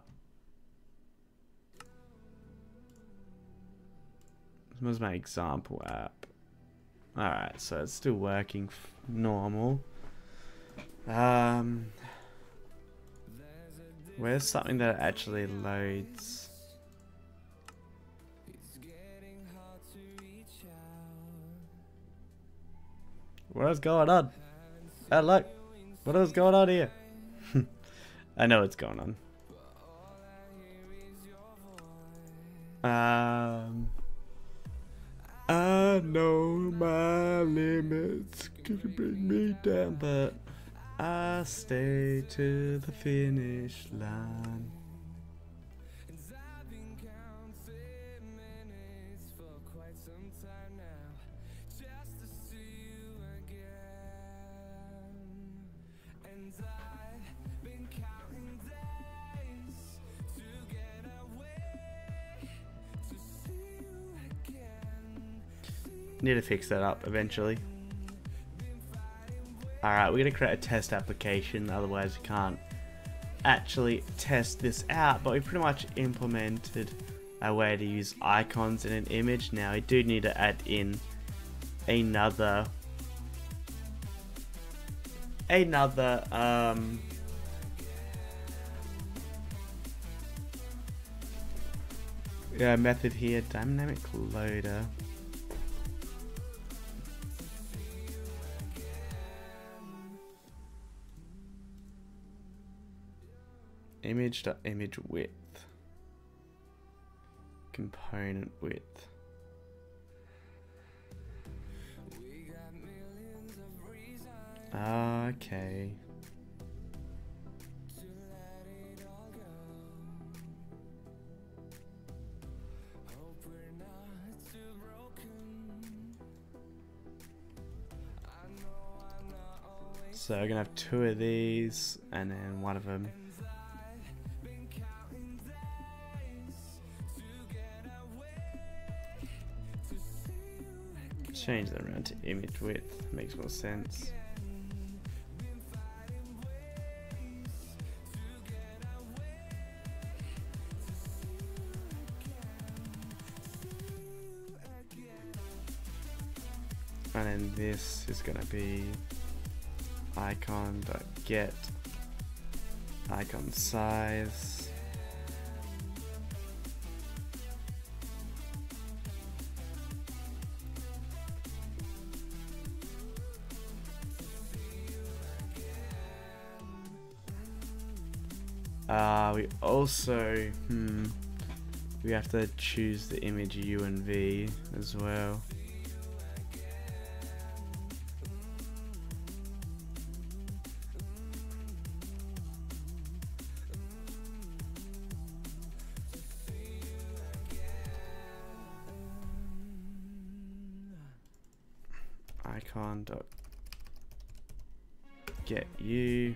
This was my example app. Alright, so it's still working normal. Where's something that actually loads? What is going on? Oh look, what is going on here? I know what's going on. I know my limits could bring me down, but I stay to the finish line. Need to fix that up eventually. Alright, we're going to create a test application, otherwise we can't actually test this out, but we pretty much implemented a way to use icons in an image. Now we do need to add in another method here, dynamic loader. Image width, component width. Okay. So we're gonna have 2 of these, and then one of them. Change that around to image width, makes more sense. And then this is gonna be icon.get icon size. We also we have to choose the image U and V as well. Icon.get U.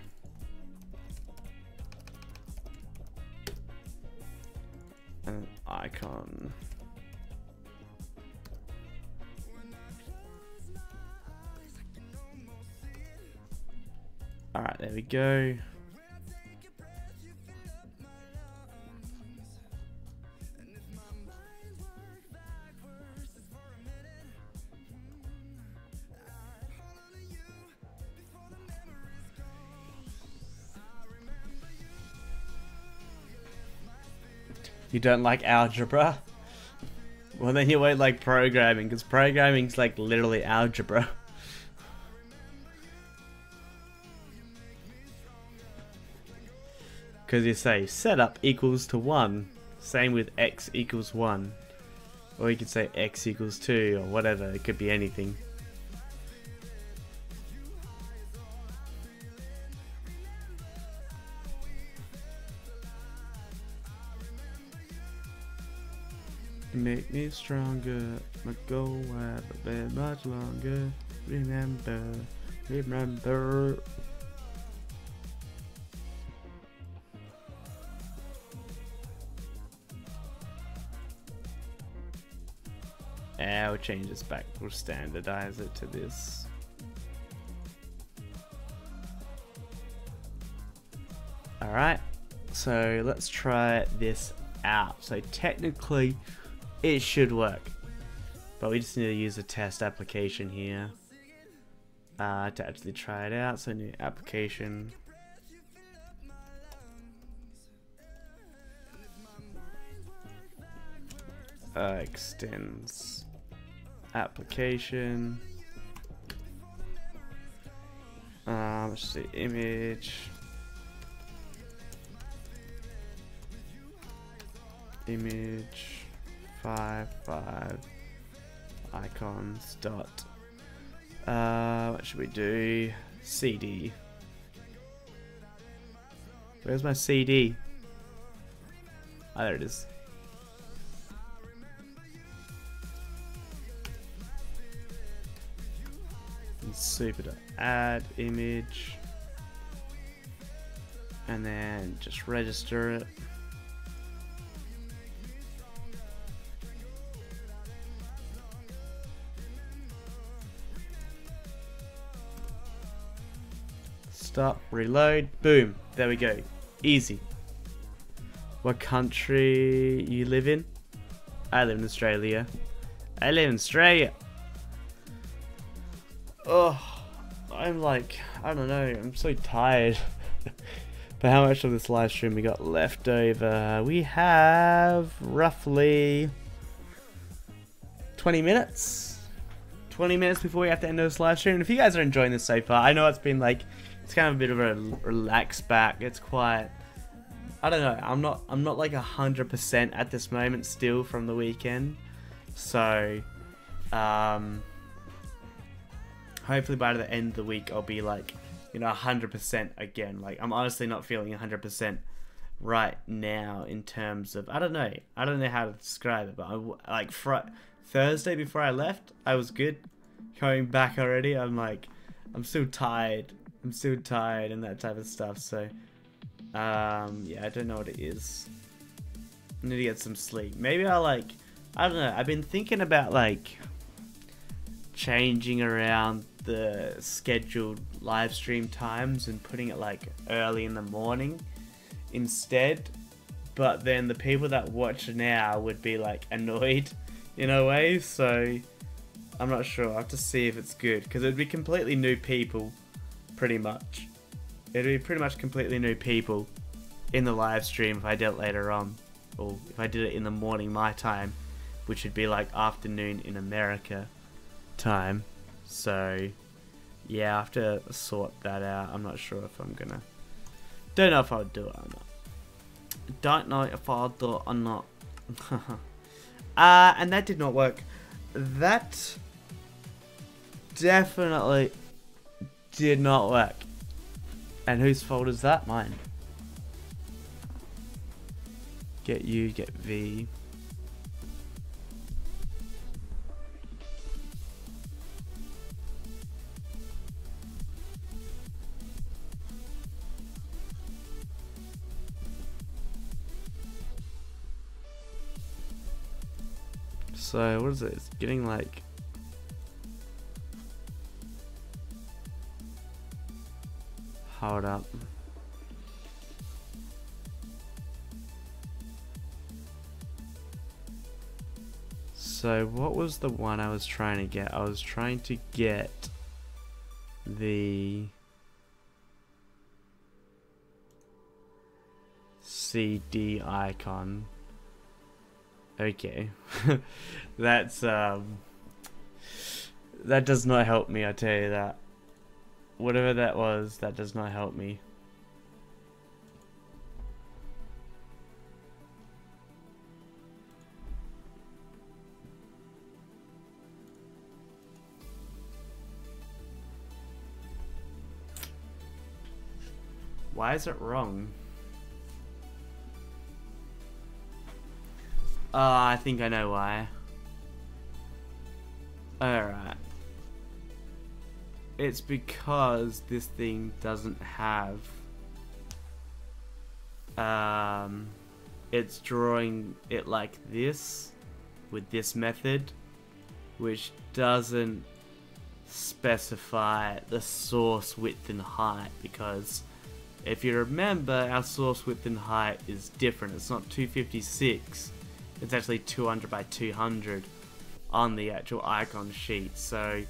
And icon. Alright, there we go. You don't like algebra? Well, then you won't like programming, because programming's like literally algebra. Because you say setup equals to 1. Same with x equals 1. Or you could say x equals 2 or whatever. It could be anything. Make me stronger, my goal have been much longer. Remember, remember. We'll change this back, we'll standardize it to this. Alright, so let's try this out. So technically, it should work, but we just need to use a test application here to actually try it out. So new application, extends application, let's see, image, image 5 icons dot what should we do? CD. Where's my CD? Oh, there it is. And super to add image, and then just register it. Stop, reload, boom, there we go. Easy. What country you live in? I live in Australia. I live in Australia. Oh, I'm like, I don't know, I'm so tired. But how much of this live stream we got left over? We have roughly 20 minutes. 20 minutes before we have to end this live stream. And if you guys are enjoying this so far, I know it's been like, it's kind of a bit of a relaxed back. It's quite, I don't know, I'm not like 100% at this moment still from the weekend. So, hopefully by the end of the week I'll be like, you know, 100% again. Like, I'm honestly not feeling 100% right now in terms of, I don't know how to describe it, but like Thursday before I left, I was good. Coming back already, I'm like, I'm still tired and that type of stuff. So, yeah, I don't know what it is. I need to get some sleep. Maybe I'll like, I don't know. I've been thinking about like changing around the scheduled live stream times and putting it like early in the morning instead. But then the people that watch now would be like annoyed in a way. So I'm not sure. I'll have to see if it's good, because it'd be completely new people, pretty much. It'd be pretty much completely new people in the live stream if I did it later on, or if I did it in the morning my time, which would be like afternoon in America time. So yeah, I have to sort that out. I'm not sure if I'm gonna, don't know if I'll do it or not. Don't know if I'll do it or not. And that did not work. That definitely did not work. And whose fault is that? Mine. Get U, get V. So what is it? It's getting like, hold up. So what was the one I was trying to get? I was trying to get the CD icon. Okay. That's that does not help me, I tell you that. Whatever that was, that does not help me. Why is it wrong? I think I know why. Alright. It's because this thing doesn't have... it's drawing it like this, with this method, which doesn't specify the source width and height, because if you remember, our source width and height is different. It's not 256. It's actually 200 by 200 on the actual icon sheet. So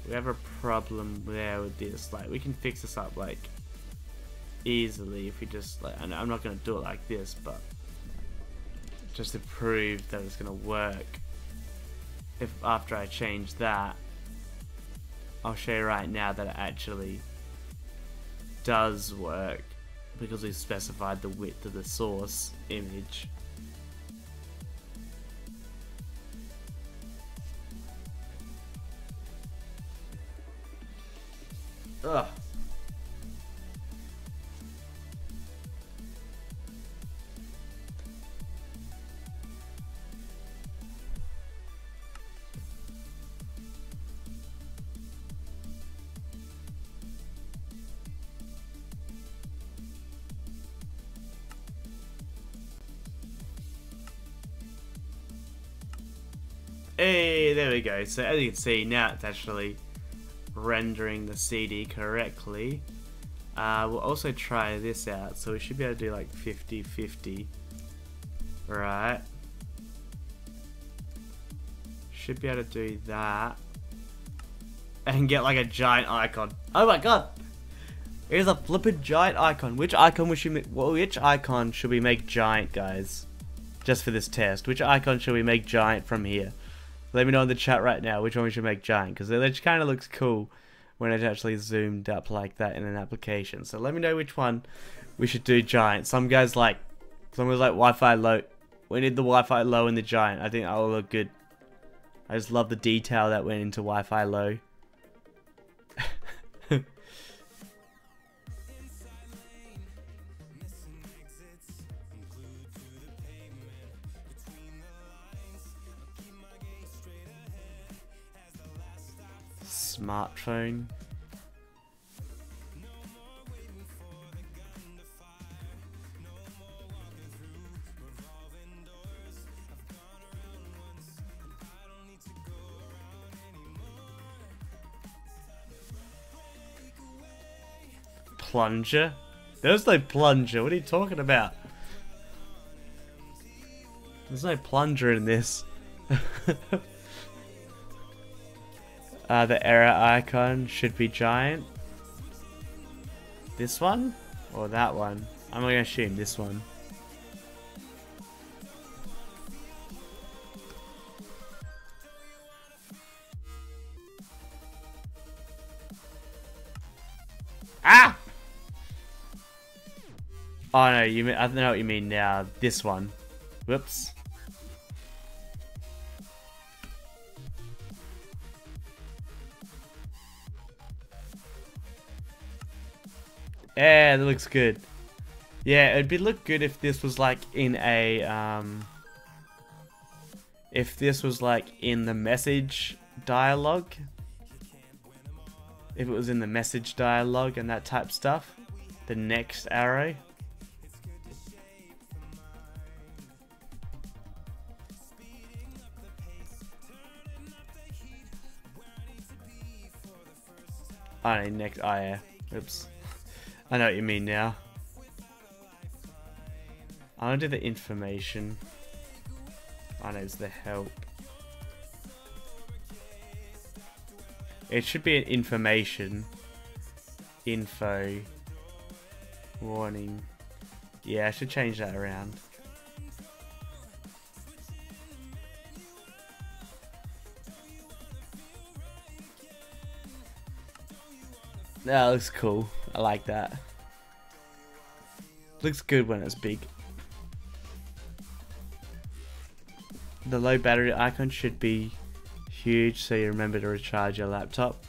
we have a problem there with this. Like, we can fix this up like easily if we just like, I'm not going to do it like this, but just to prove that it's going to work. If after I change that, I'll show you right now that it actually does work, because we specified the width of the source image. Ugh. Hey, there we go. So as you can see, now it's actually rendering the CD correctly. We'll also try this out, so we should be able to do like 50-50. Right. Should be able to do that. And get like a giant icon. Oh my god! Here's a flippin' giant icon. Which icon should we make giant, guys? Just for this test. Which icon should we make giant from here? Let me know in the chat right now which one we should make giant, because it kind of looks cool when it's actually zoomed up like that in an application. So let me know which one we should do giant. Some guys like Wi-Fi low. We need the Wi-Fi low and the giant. I think that will look good. I just love the detail that went into Wi-Fi low. Smartphone. Plunger? There's no plunger. What are you talking about? There's no plunger in this. The error icon should be giant. This one? Or that one? I'm going to assume this one. Ah! Oh no, you mean, I know what you mean now. This one. Whoops. Yeah, that looks good. Yeah, it'd look good if this was like in a if this was like in the message dialogue. If it was in the message dialogue and that type stuff. The next arrow. Oh, no, next. Oh, yeah. Oops. I know what you mean now. I want to do the information. Oh, no, it's the help. It should be an information. Info. Warning. Yeah, I should change that around. That looks cool. I like that. Looks good when it's big. The low battery icon should be huge so you remember to recharge your laptop.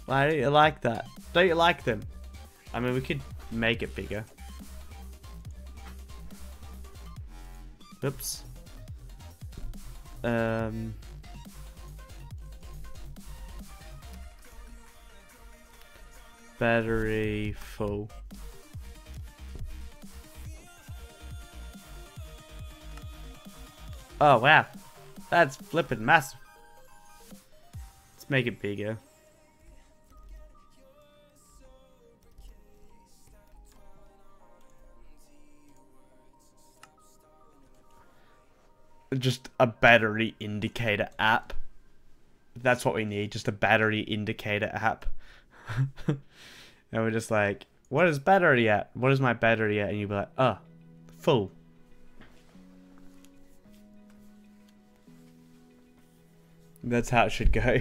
Why don't you like that? Don't you like them? I mean, we could make it bigger. Oops. Battery full. Oh wow, that's flippin' massive. Let's make it bigger. Just a battery indicator app. That's what we need, just a battery indicator app. And we're just like, what is battery at? What is my battery at? And you'll be like, oh, full. That's how it should go.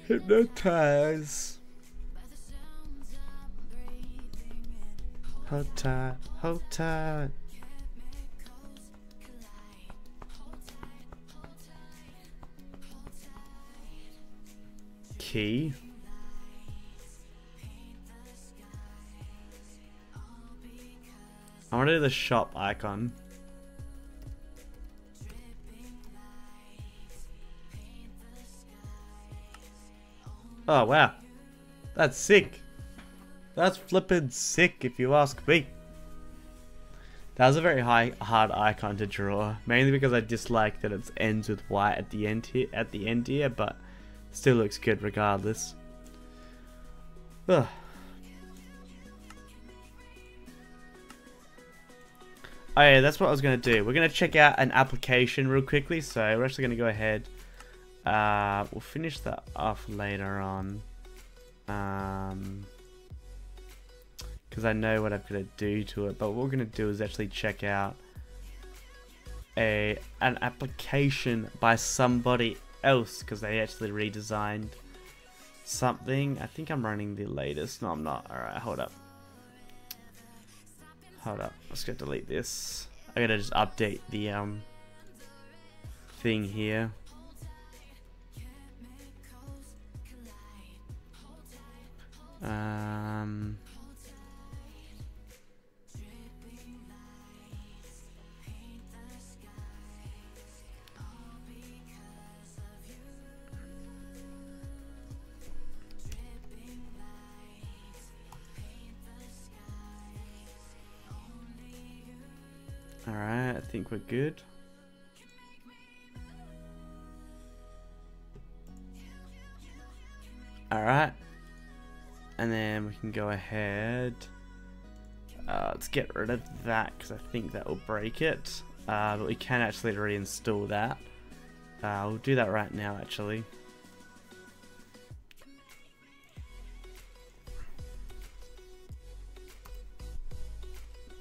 Hypnotize. Hold tight, hold tight. Key. I want to do the shop icon. Oh wow, that's sick. That's flippin' sick if you ask me. That was a very hard icon to draw, mainly because I dislike that it ends with white at the end here, but still looks good regardless. Ugh. Oh yeah, that's what I was going to do. We're going to check out an application real quickly, so we're actually going to go ahead. We'll finish that off later on. Because I know what I'm going to do to it, but what we're going to do is actually check out an application by somebody else, because they actually redesigned something. I think I'm running the latest. No, I'm not. Alright, hold up. Hold up. Let's go delete this. I gotta just update the thing here. Alright, I think we're good. Alright. And then we can go ahead. Let's get rid of that because I think that will break it. But we can actually reinstall that. We'll do that right now actually.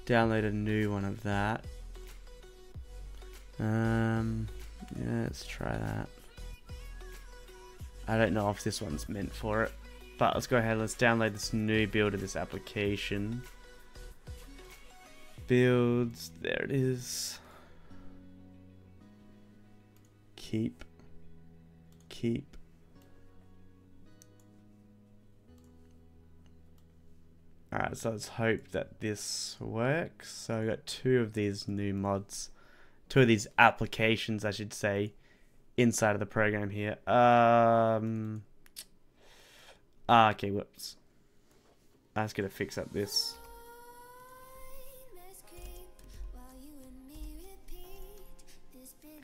Download a new one of that. Yeah, let's try that. I don't know if this one's meant for it, but let's go ahead. Let's download this new build of this application. Builds, there it is. Keep. Alright, so let's hope that this works. So I got two of these new mods, two of these applications, I should say, inside of the program here. Okay, whoops. I was gonna fix up this.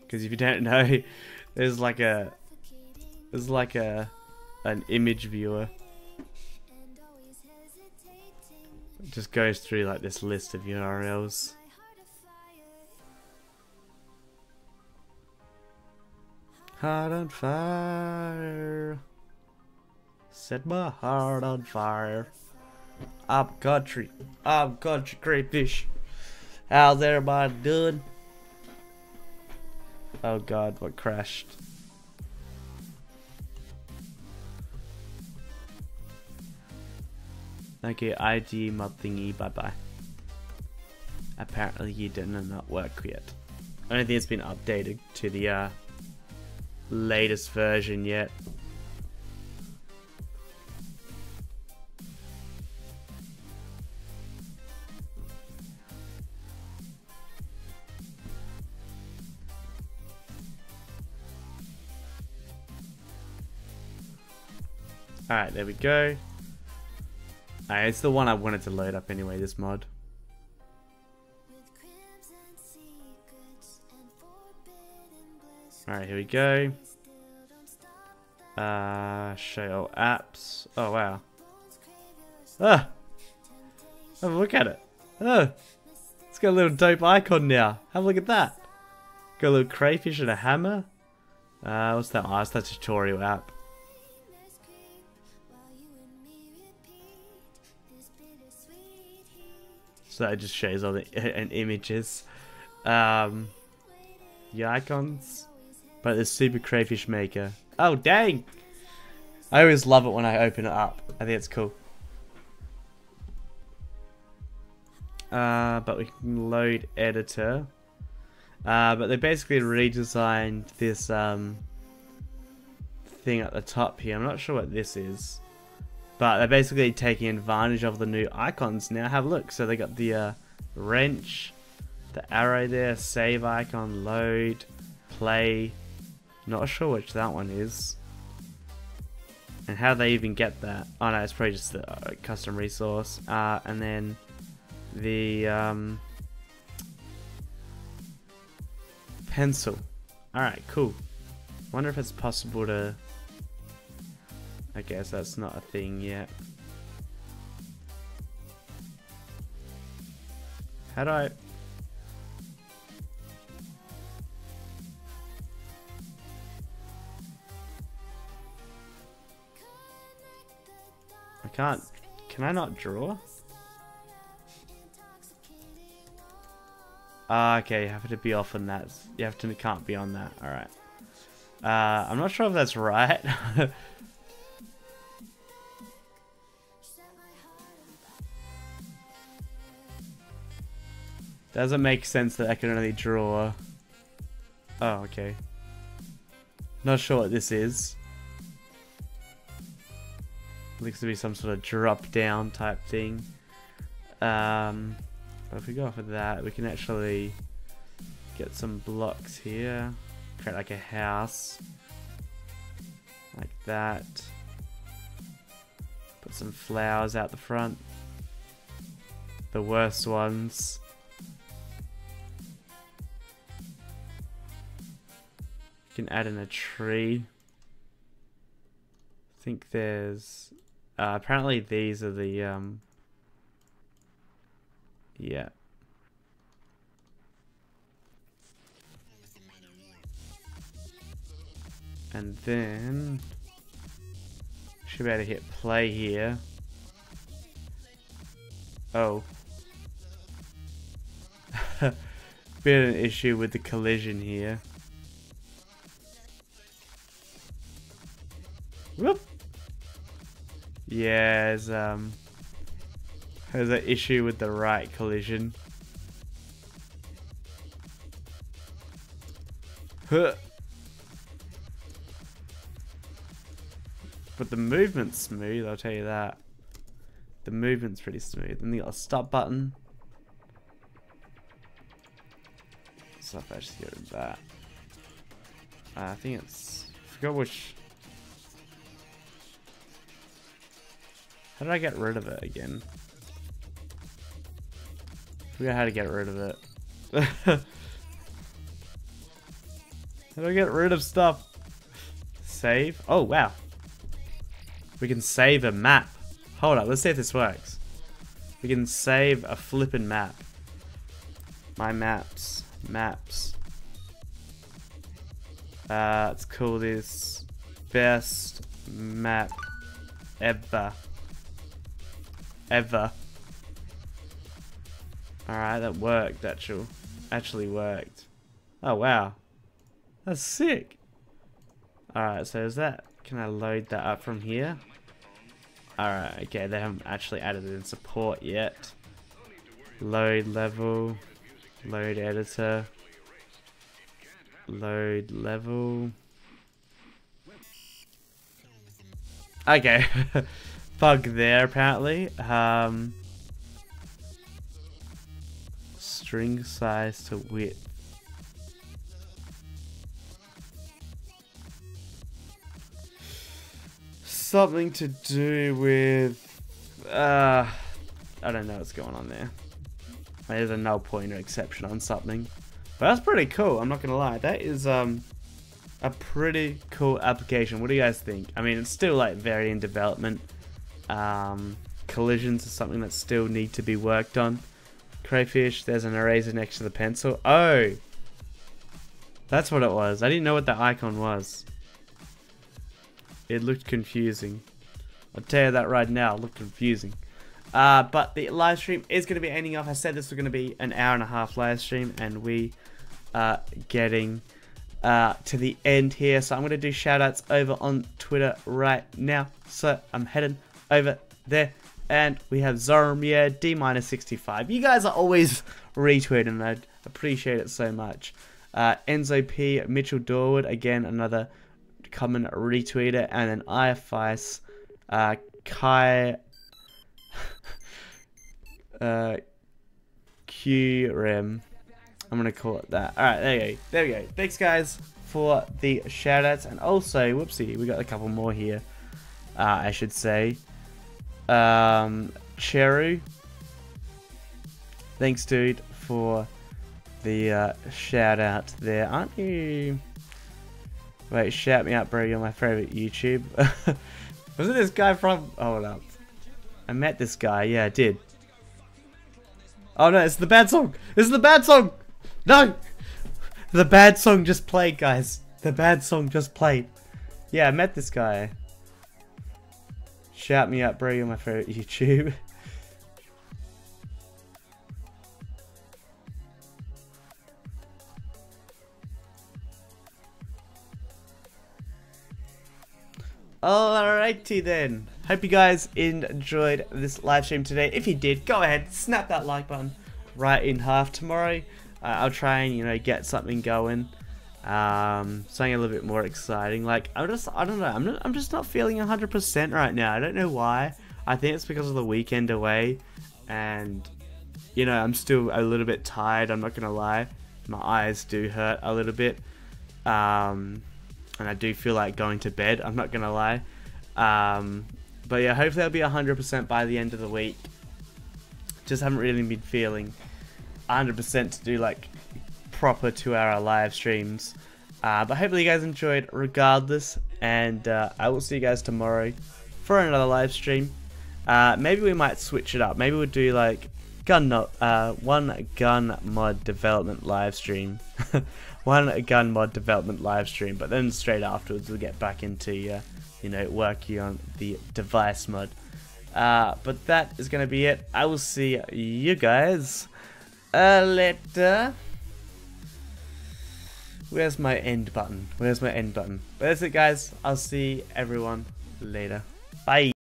Because if you don't know, there's like an image viewer. It just goes through like this list of URLs. Heart on fire. Set my heart on fire. Up country crayfish. How's everybody doing? Oh god, what crashed? Okay, ID mod thingy, bye bye. Apparently you did not work yet. I don't think it's been updated to the latest version yet. Alright, there we go. Alright, it's the one I wanted to load up anyway, this mod. Alright, here we go. Show all apps. Oh wow. Ah! Have a look at it. Oh! It's got a little dope icon now. Have a look at that. Got a little crayfish and a hammer. What's that? Oh, it's that tutorial app. So it just shows all the images. The icons. But the Super Crayfish Maker. Oh dang! I always love it when I open it up. I think it's cool. But we can load editor. But they basically redesigned this thing at the top here. I'm not sure what this is. But they're basically taking advantage of the new icons now. Have a look. So they got the wrench, the arrow there, save icon, load, play. Not sure which that one is. And how they even get that. Oh no, it's probably just the custom resource. And then the pencil. Alright, cool. Wonder if it's possible to... I guess that's not a thing yet. How do I... I can't... Can I not draw? Okay, you have to be off on that. You have to can't be on that. Alright. I'm not sure if that's right. Doesn't make sense that I can only draw. Oh, okay. Not sure what this is. Looks to be some sort of drop down type thing. But if we go off of that, we can actually get some blocks here. Create like a house. Like that. Put some flowers out the front. The worst ones. You can add in a tree. I think there's... apparently these are the... yeah. And then... should be able to hit play here. Oh. Bit of an issue with the collision here. Whoop. Yeah, there's an issue with the right collision. Huh. But the movement's smooth, I'll tell you that. The movement's pretty smooth. And you got a stop button. So if I just get rid of that. I think it's... I forgot which... How did I get rid of it again? I forgot how to get rid of it. How do I get rid of stuff? Save? Oh, wow. We can save a map. Hold up, let's see if this works. We can save a flippin' map. My maps. Maps. Let's call this best map ever. Ever. Alright, that worked, actually worked. Oh, wow. That's sick. Alright, so is that... Can I load that up from here? Alright, okay, they haven't actually added it in support yet. Load level. Load editor. Load level. Okay. Bug there, apparently. String size to width. Something to do with... I don't know what's going on there. There's a null pointer exception on something. But that's pretty cool, I'm not gonna lie. That is a pretty cool application. What do you guys think? I mean, it's still like very in development. Collisions is something that still need to be worked on. Crayfish, there's an eraser next to the pencil. Oh! That's what it was. I didn't know what the icon was. It looked confusing. I'll tell you that right now, it looked confusing. But the live stream is going to be ending off. I said this was going to be an hour-and-a-half live stream, and we are getting to the end here. So I'm going to do shout-outs over on Twitter right now. So I'm heading over there. And we have Zoromir, D-65. You guys are always retweeting, and I appreciate it so much. Enzo P, Mitchell Dorwood, again, another common retweeter. And then IFICE, Kai... QREM. I'm gonna call it that. Alright, there we go. Thanks guys for the shoutouts, and also, whoopsie, we got a couple more here. I should say. Cheru. Thanks dude for the shout out there, aren't you? Wait, shout me out, bro. You're my favorite YouTube. Wasn't this guy from? Hold up. I met this guy. Yeah, I did. Oh no, it's the bad song. This is the bad song. No, the bad song just played, guys. The bad song just played. Yeah, I met this guy. Shout me out, bro. You're my favorite YouTube. Alrighty then. Hope you guys enjoyed this live stream today. If you did, go ahead, snap that like button right in half. Tomorrow, I'll try and get something going, something a little bit more exciting. Like I don't know. I'm just not feeling 100% right now. I don't know why. I think it's because of the weekend away, and I'm still a little bit tired. I'm not gonna lie. My eyes do hurt a little bit. And I do feel like going to bed, I'm not gonna lie. But yeah, hopefully I'll be 100% by the end of the week. Just haven't really been feeling 100% to do like proper 2-hour live streams. But hopefully you guys enjoyed regardless, and I will see you guys tomorrow for another live stream. Maybe we might switch it up. Maybe we'll do like one gun mod development live stream. One gun mod development live stream, but then straight afterwards we'll get back into working on the device mod. But that is gonna be it. I will see you guys later. Where's my end button? Where's my end button? But that's it, guys. I'll see everyone later. Bye.